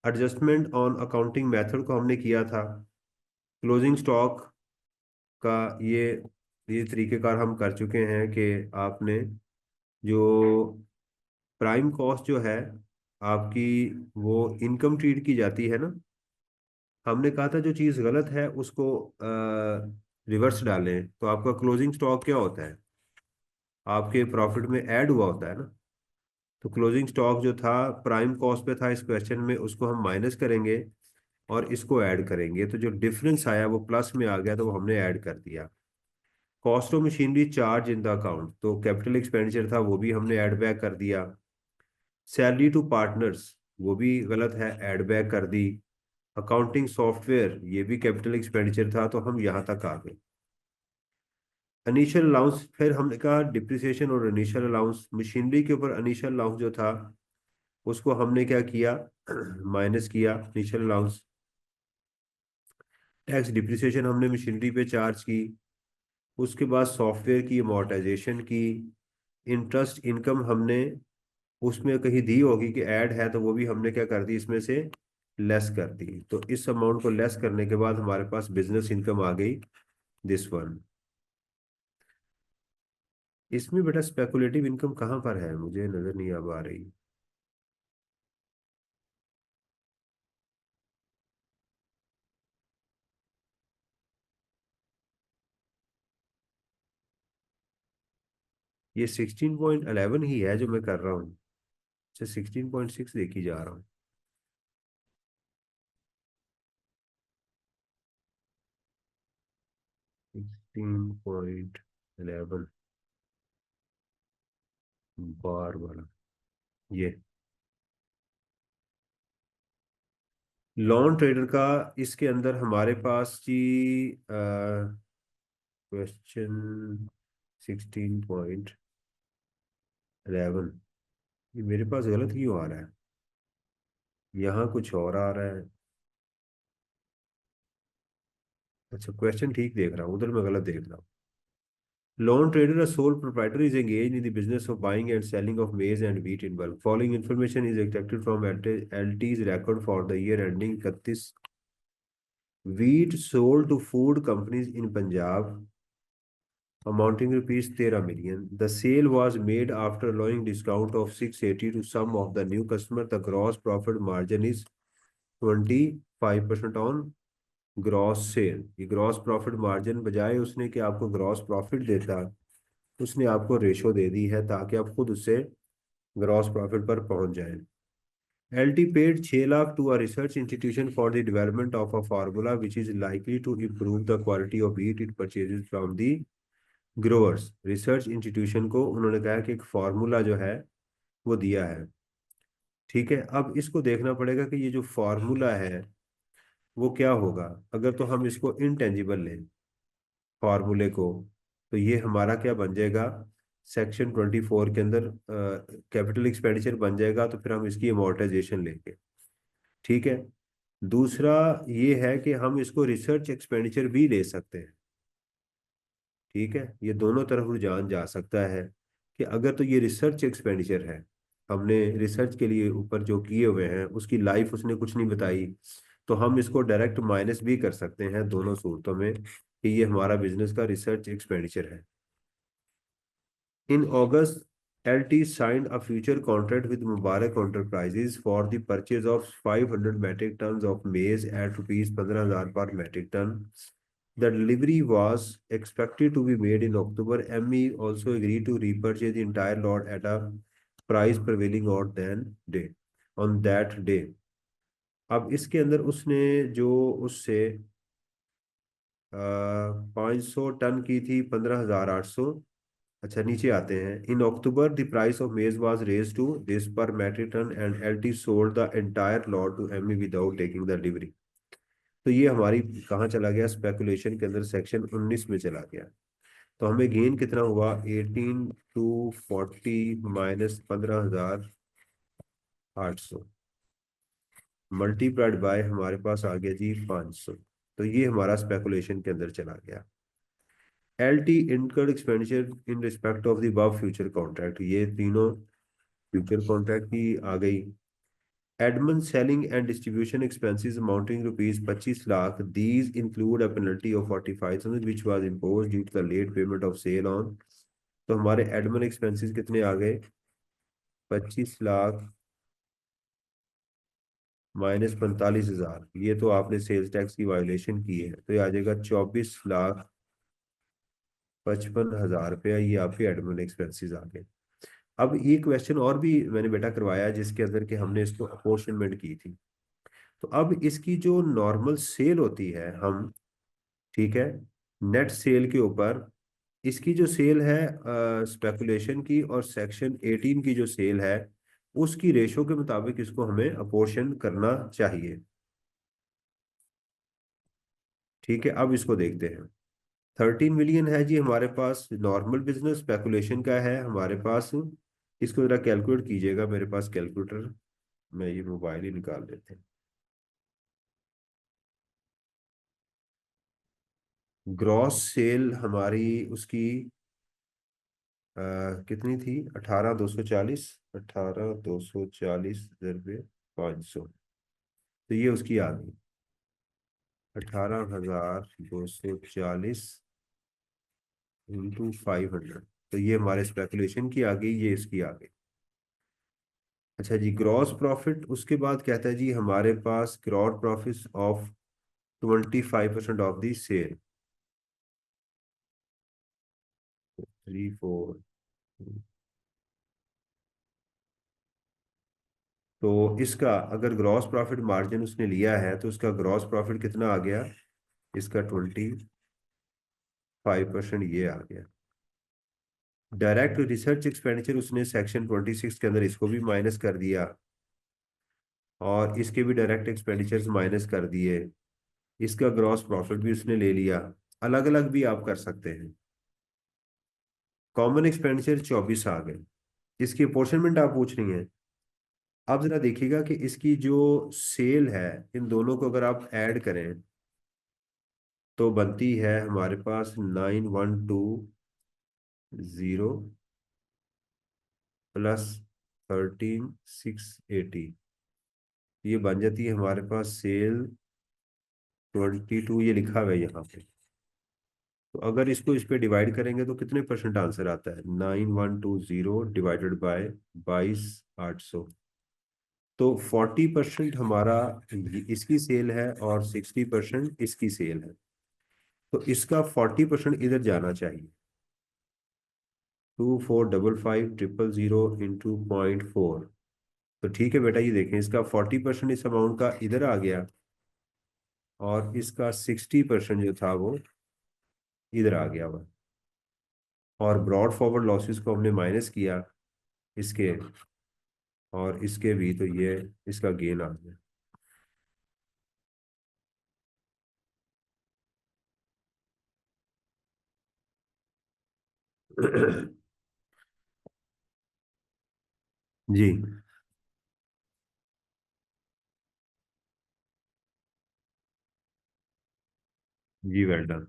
एडजस्टमेंट ऑन अकाउंटिंग मेथड को हमने किया था। क्लोजिंग स्टॉक का ये तरीकेकार हम कर चुके हैं कि आपने जो प्राइम कॉस्ट जो है आपकी, वो इनकम ट्रीट की जाती है ना। हमने कहा था जो चीज़ गलत है उसको रिवर्स डालें, तो आपका क्लोजिंग स्टॉक क्या होता है, आपके प्रॉफिट में ऐड हुआ होता है ना। तो क्लोजिंग स्टॉक जो था प्राइम कॉस्ट पे था इस क्वेश्चन में, उसको हम माइनस करेंगे और इसको ऐड करेंगे, तो जो डिफरेंस आया वो प्लस में आ गया, तो वो हमने ऐड कर दिया। Cost of machinery charge in the account, तो कैपिटल एक्सपेंडिचर था वो भी हमने ऐड बैक कर दिया। सैलरी टू पार्टनर्स वो भी गलत है, ऐड बैक कर दी। अकाउंटिंग सॉफ्टवेयर ये भी कैपिटल एक्सपेंडिचर था, तो हम यहाँ तक आ गए। इनिशियल अलाउंस, फिर हमने कहा डिप्रिसिएशन और इनिशियल अलाउंस, मशीनरी के ऊपर इनिशियल अलाउंस जो था उसको हमने क्या किया, माइनस किया इनिशियल अलाउंस। टैक्स डिप्रिसिएशन हमने मशीनरी पे चार्ज की। उसके बाद सॉफ्टवेयर की अमोर्टाइजेशन की। इंटरेस्ट इनकम हमने उसमें कहीं दी होगी कि ऐड है, तो वो भी हमने क्या कर दी, इसमें से लेस कर दी। तो इस अमाउंट को लेस करने के बाद हमारे पास बिजनेस इनकम आ गई, दिस वन। इसमें बेटा स्पेकुलेटिव इनकम कहाँ पर है, मुझे नजर नहीं अब आ रही। ये 16.11 ही है जो मैं कर रहा हूँ। अच्छा, 16.6 देखी जा रहा हूँ। 16.11 बार वाला, ये लॉन ट्रेडर का। इसके अंदर हमारे पास जी क्वेश्चन 16.11, ये मेरे पास गलत क्यों आ रहा है, यहाँ कुछ और आ रहा है। अच्छा, क्वेश्चन ठीक देख रहा हूँ, उधर मैं गलत देख रहा हूँ। Lone trader, a sole proprietor, is engaged in the business of buying and selling of maize and wheat in bulk. Following information is extracted from LT's record for the year ending 31. Wheat sold to food companies in Punjab amounting rupees 13 million. The sale was made after allowing discount of 680 to some of the new customer. The gross profit margin is 25% on gross sale. ये ग्रॉस प्रॉफिट मार्जिन बजाय उसने कि आपको ग्रॉस प्रॉफिट देता, उसने आपको रेशो दे दी है ताकि आप खुद उससे ग्रॉस प्रॉफिट पर पहुंच जाएं। LT paid 6 lakh to a research institution for the development of a formula which is likely to improve the quality of wheat it purchases from the growers। Research institution को उन्होंने कहा कि एक फार्मूला जो है वो दिया है। ठीक है, अब इसको देखना पड़ेगा कि ये जो फार्मूला है वो क्या होगा। अगर तो हम इसको इनटेंजिबल लें फार्मूले को, तो ये हमारा क्या बन जाएगा, सेक्शन 24 के अंदर कैपिटल एक्सपेंडिचर बन जाएगा, तो फिर हम इसकी अमोर्टाइजेशन लेंगे। ठीक है, दूसरा ये है कि हम इसको रिसर्च एक्सपेंडिचर भी ले सकते हैं। ठीक है, ये दोनों तरफ रुझान जा सकता है कि अगर तो ये रिसर्च एक्सपेंडिचर है, हमने रिसर्च के लिए ऊपर जो किए हुए हैं उसकी लाइफ उसने कुछ नहीं बताई, तो हम इसको डायरेक्ट माइनस भी कर सकते हैं दोनों सूरतों में कि ये हमारा बिजनेस का रिसर्च एक्सपेंडिचर है। In August, LT signed a future contract with Mubarak Enterprises for the purchase of 500 metric tons of maize at rupees 15,000 per metric ton. The delivery was expected to be made in October. ME also agreed to repurchase the entire lot at a price prevailing on that day. अब इसके अंदर उसने जो उससे 500 टन की थी 15,800। अच्छा, नीचे आते हैं। In October the price of maize was raise to this per metric ton and LT sold the entire lot to ME without taking the delivery. तो ये हमारी कहाँ चला गया, स्पेकुलेशन के अंदर सेक्शन 19 में चला गया। तो हमें गेन कितना हुआ, 18,240 माइनस 15,800 मल्टीप्लाइड बाय हमारे पास आ गया जी 500। तो ये हमारा स्पेकुलेशन के अंदर चला गया। LT incurred expenditure in respect of the above future contract, ये तीनों फ्यूचर कॉन्ट्रैक्ट की आ गई। Admin selling and distribution expenses amounting rupees 25 lakh. These include a penalty of 45,000 which was imposed due to the late payment of sale on। तो हमारे एडमिन एक्सपेंसेस कितने आ गए, 25 लाख माइनस 45,000। ये तो आपने सेल्स टैक्स की वायोलेशन की है, तो ये आ जाएगा 24,55,000 रुपया। ये आपके एडमिन एक्सपेंसेस आ गए। अब ये क्वेश्चन और भी मैंने बेटा करवाया जिसके अंदर कि हमने इसको अपोर्शनमेंट की थी। तो अब इसकी जो नॉर्मल सेल होती है हम, ठीक है, नेट सेल के ऊपर इसकी जो सेल है स्पेकुलेशन की और सेक्शन 18 की जो सेल है उसकी रेशो के मुताबिक इसको हमें अपोर्शन करना चाहिए। ठीक है, अब इसको देखते हैं। 13 मिलियन है जी हमारे पास नॉर्मल बिजनेस, स्पेकुलेशन का है हमारे पास। इसको जरा कैलकुलेट कीजिएगा, मेरे पास कैलकुलेटर, मैं ये मोबाइल ही निकाल लेते हैं। ग्रॉस सेल हमारी उसकी कितनी थी? 18,240, 18,240 दरबे 500, तो ये उसकी आ गई 18,240 इंटू 500, तो ये हमारे स्पेकुलेशन की आ गई, ये इसकी आ गई। अच्छा जी, ग्रॉस प्रॉफिट उसके बाद कहता है जी हमारे पास gross profit of 25% of the sale, 3 4। तो इसका अगर ग्रॉस प्रॉफिट मार्जिन उसने लिया है तो उसका ग्रॉस प्रॉफिट कितना आ गया? इसका 25% ये आ गया। डायरेक्ट रिसर्च एक्सपेंडिचर उसने सेक्शन 26 के अंदर इसको भी माइनस कर दिया, और इसके भी डायरेक्ट एक्सपेंडिचर्स माइनस कर दिए, इसका ग्रॉस प्रॉफिट भी उसने ले लिया। अलग अलग भी आप कर सकते हैं। कॉमन एक्सपेंडिचर 24 आ गए। इसकी अपोर्शनमेंट आप पूछ रही हैं। आप जरा देखिएगा कि इसकी जो सेल है, इन दोनों को अगर आप ऐड करें तो बनती है हमारे पास 9120 प्लस 13,680, ये बन जाती है हमारे पास सेल 22, ये लिखा हुआ है यहाँ पे। तो अगर इसको इस पे डिवाइड करेंगे तो कितने परसेंट आंसर आता है? 9120 डिवाइडेड बाय 22,800, तो 40% हमारा इसकी सेल है और 60% इसकी सेल है, तो इसका 40% इधर जाना चाहिए। 2455,000 इंटू 0.4, तो ठीक है बेटा, ये देखें इसका 40% इस अमाउंट का इधर आ गया, और इसका 60% जो था वो इधर आ गया हुआ। और ब्रॉड फॉरवर्ड लॉसेस को हमने माइनस किया इसके और इसके भी, तो ये इसका गेन आ गया। जी जी, वेल डन।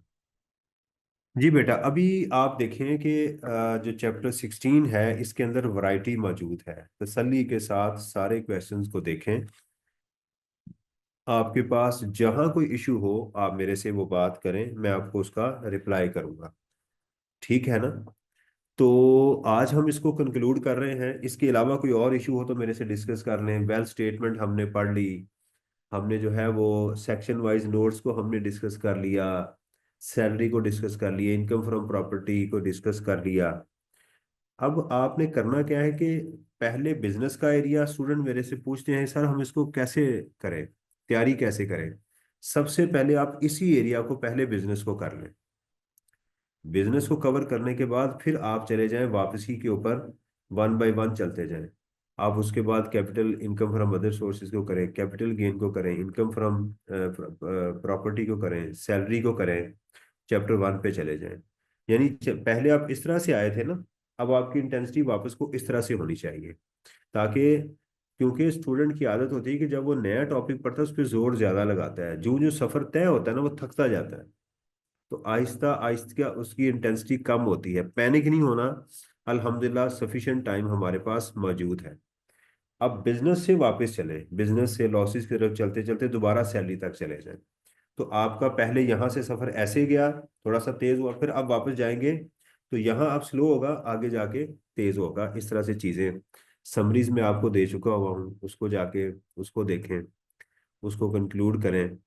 जी बेटा, अभी आप देखें कि जो चैप्टर 16 है इसके अंदर वैरायटी मौजूद है। तसल्ली के साथ सारे क्वेश्चंस को देखें। आपके पास जहां कोई इशू हो आप मेरे से वो बात करें, मैं आपको उसका रिप्लाई करूंगा। ठीक है ना? तो आज हम इसको कंक्लूड कर रहे हैं। इसके अलावा कोई और इशू हो तो मेरे से डिस्कस कर लें। वेल स्टेटमेंट हमने पढ़ ली, हमने जो है वो सेक्शन वाइज नोट्स को हमने डिस्कस कर लिया, सैलरी को डिस्कस कर लिया, इनकम फ्रॉम प्रॉपर्टी को डिस्कस कर लिया। अब आपने करना क्या है कि पहले बिजनेस का एरिया, स्टूडेंट मेरे से पूछते हैं सर हम इसको कैसे करें, तैयारी कैसे करें। सबसे पहले आप इसी एरिया को, पहले बिजनेस को कर लें। बिजनेस को कवर करने के बाद फिर आप चले जाएं वापसी के ऊपर, वन बाय वन चलते जाएं। आप उसके बाद capital income from other sources को करें, कैपिटल गेन को करें, इनकम फ्रॉम प्रॉपर्टी को करें, सैलरी को करें, चैप्टर 1 पे चले जाएं। यानी पहले आप इस तरह से आए थे ना, अब आपकी इंटेंसिटी वापस को इस तरह से होनी चाहिए, ताकि, क्योंकि स्टूडेंट की आदत होती है कि जब वो नया टॉपिक पढ़ता है उस पर जोर ज्यादा लगाता है, जो जो सफर तय होता है ना वो थकता जाता है। तो आहिस्ता आहिस्ता उसकी इंटेंसिटी कम होती है, पैनिक नहीं होना। अल्हम्दुलिल्लाह सफिशिएंट टाइम हमारे पास मौजूद है। अब बिजनेस से वापस चले, बिजनेस से लॉसेस की तरफ चलते चलते दोबारा सैलरी तक चले जाएं। तो आपका पहले यहाँ से सफर ऐसे गया, थोड़ा सा तेज हुआ, फिर अब वापस जाएंगे तो यहाँ अब स्लो होगा, आगे जाके तेज होगा। इस तरह से चीजें समरीज में आपको दे चुका हुआ हूँ, उसको जाके उसको देखें, उसको कंक्लूड करें।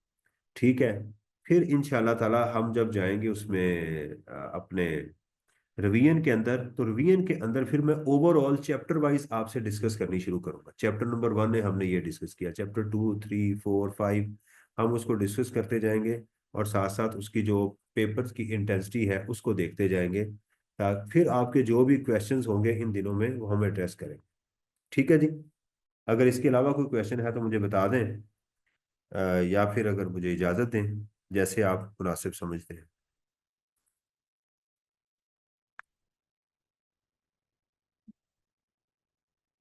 ठीक है? फिर इंशाल्लाह ताला हम जब जाएंगे उसमें अपने रिवीजन के अंदर, तो रिवीजन के अंदर फिर मैं ओवरऑल चैप्टर वाइज आपसे डिस्कस करनी शुरू करूंगा। चैप्टर नंबर 1 में हमने ये डिस्कस किया, चैप्टर 2 3 4 5 हम उसको डिस्कस करते जाएंगे, और साथ साथ उसकी जो पेपर्स की इंटेंसिटी है उसको देखते जाएंगे, ताकि फिर आपके जो भी क्वेश्चंस होंगे इन दिनों में वो हम एड्रेस करें। ठीक है जी? अगर इसके अलावा कोई क्वेश्चन है तो मुझे बता दें, या फिर अगर मुझे इजाज़त दें, जैसे आप मुनासिब समझते हैं।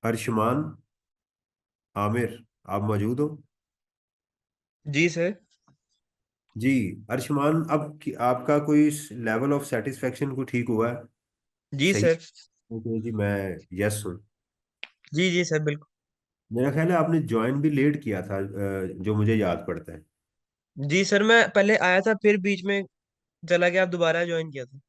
अर्शमान, आमिर, आप मौजूद हो? जी सर। जी। अर्शमान, अब आपका कोई लेवल ऑफ सेटिस्फेक्शन को ठीक हुआ है? जी सही? सर। ओके जी, मैं यस हूँ। जी जी सर बिल्कुल। मेरा ख्याल है आपने ज्वाइन भी लेट किया था, जो मुझे याद पड़ता है। जी सर, मैं पहले आया था फिर बीच में चला गया, आप दोबारा ज्वाइन किया था।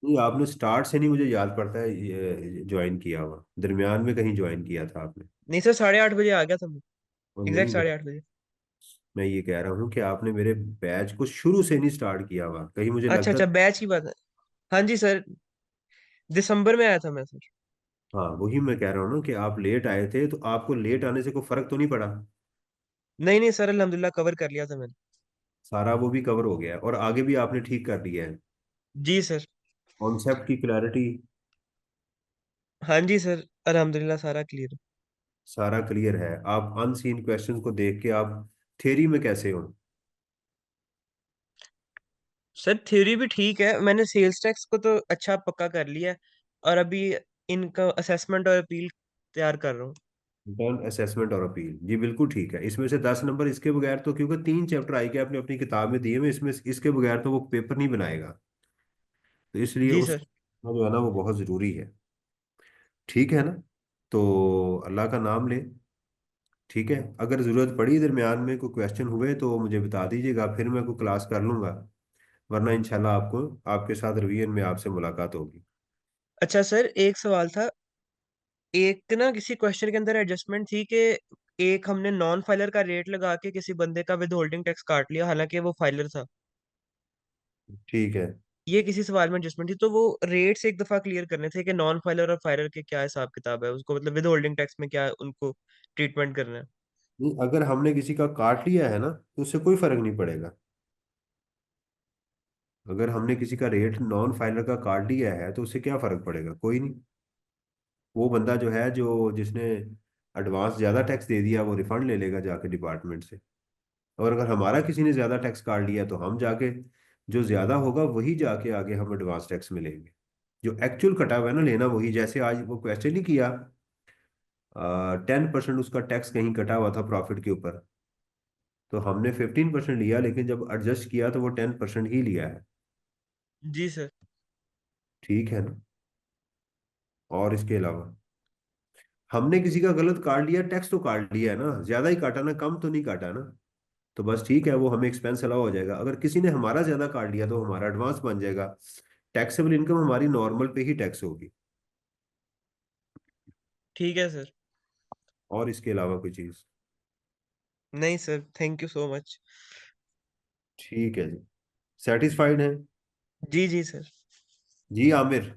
नहीं, आपने स्टार्ट से नहीं मुझे याद पड़ता है ज्वाइन किया हुआ, दरमियान में कहीं ज्वाइन किया था आपने। नहीं सर, 8:30 बजे आ गया था मैं। और एग्जैक्ट नहीं, 8:30 बजे। मैं ये कह रहा हूँ कि आपने मेरे बैच को शुरू से नहीं स्टार्ट किया हुआ, कहीं मुझे अच्छा लगता है। अच्छा, बैच की बात है। हाँ जी सर, दिसंबर में आया था मैं सर। हाँ, वही मैं कह रहा हूँ ना कि आप लेट आए थे, तो आपको लेट आने से कोई फर्क तो नहीं पड़ा। नहीं नहीं सर, अल्हम्दुलिल्लाह कवर कर लिया था मैंने। सारा वो भी कवर हो गया है और आगे भी आपने ठीक कर लिया है। जी सर। कॉन्सेप्ट की क्लैरिटी हाँ जी सर, अल्हम्दुलिल्लाह सारा क्लियर है। सारा क्लियर है। आप अनसीन क्वेश्चंस को देख के आप थ्योरी में कैसे हो? सर थ्योरी भी ठीक है, मैंने सेल्स टैक्स को तो अच्छा पक्का कर लिया है। और अभी इनका असेसमेंट और अपील तैयार कर रहा हूँ। रिटर्न असेसमेंट और अपील, जी बिल्कुल ठीक है। इसमें से 10 नंबर इसके बगैर तो, क्योंकि 3 चैप्टर आई के आपने अपनी किताब में दिए हुए, इसमें इसके बगैर तो वो पेपर नहीं बनाएगा। तो इसलिए जी उस सर। जो है ना वो बहुत ज़रूरी है। ठीक है ना? तो अल्लाह का नाम ले। ठीक है, अगर ज़रूरत पड़ी दरमियान में कोई क्वेश्चन हुए तो मुझे बता दीजिएगा, फिर मैं कोई क्लास कर लूँगा। वरना इंशाल्लाह आपको आपके साथ रिवीजन में आपसे मुलाकात होगी। अच्छा सर, एक सवाल था। एक ना किसी क्वेश्चन के अंदर एडजस्टमेंट थी कि एक हमने नॉन फाइलर का रेट लगा के किसी बंदे का विद होल्डिंग टैक्स काट लिया, हालांकि वो फाइलर था। ठीक है। ये किसी सवाल में एडजस्टमेंट थी, तो वो रेट्स एक दफा क्लियर करने थे कि नॉन फाइलर और फाइलर के क्या हिसाब किताब है, उसको मतलब विद होल्डिंग टैक्स में क्या उनको ट्रीटमेंट करना है। नहीं, अगर हमने किसी का काट लिया है ना तो उससे कोई फर्क नहीं पड़ेगा। अगर हमने किसी का रेट नॉन फाइलर का काट लिया है तो उससे क्या फर्क पड़ेगा? कोई नहीं। वो बंदा जो है, जो जिसने एडवांस ज्यादा टैक्स दे दिया, वो रिफंड ले लेगा जाके डिपार्टमेंट से। और अगर हमारा किसी ने ज्यादा टैक्स काट लिया तो हम जाके, जो ज्यादा होगा वही जाके आगे हम एडवांस टैक्स में लेंगे। जो एक्चुअल कटा हुआ है ना, लेना वही। जैसे आज वो क्वेश्चन नहीं किया, 10% उसका टैक्स कहीं कटा हुआ था प्रॉफिट के ऊपर, तो हमने 15% लिया, लेकिन जब एडजस्ट किया तो वो 10% ही लिया है। जी सर। ठीक है ना? और इसके अलावा हमने किसी का गलत काट लिया, टैक्स तो काट लिया है ना, ज्यादा ही काटा ना, कम तो नहीं काटा ना। तो बस ठीक है, वो हमें एक्सपेंस अलाउ हो जाएगा। अगर किसी ने हमारा ज्यादा काट लिया तो हमारा एडवांस बन जाएगा। टैक्सेबल इनकम हमारी नॉर्मल पे ही टैक्स होगी। ठीक है सर। और इसके अलावा कोई चीज? नहीं sir, thank you so much. ठीक है जी, सेटिस्फाइड है? जी जी सर। जी आमिर,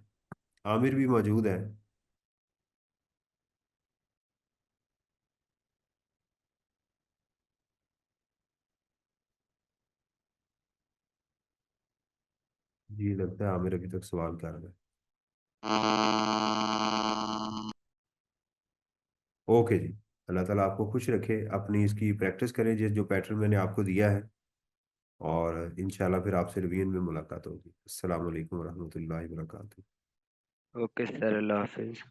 आमिर भी मौजूद है। जी लगता है आमिर अभी तक सवाल कर रहा है। ओके जी, अल्लाह ताला आपको खुश रखे। अपनी इसकी प्रैक्टिस करें जिस जो पैटर्न मैंने आपको दिया है, और इंशाल्लाह फिर आपसे रिवीजन में मुलाकात होगी। अस्सलाम वालेकुम रहमतुल्लाहि व बरकातहू। ओके सर, अल्लाह हाफिज।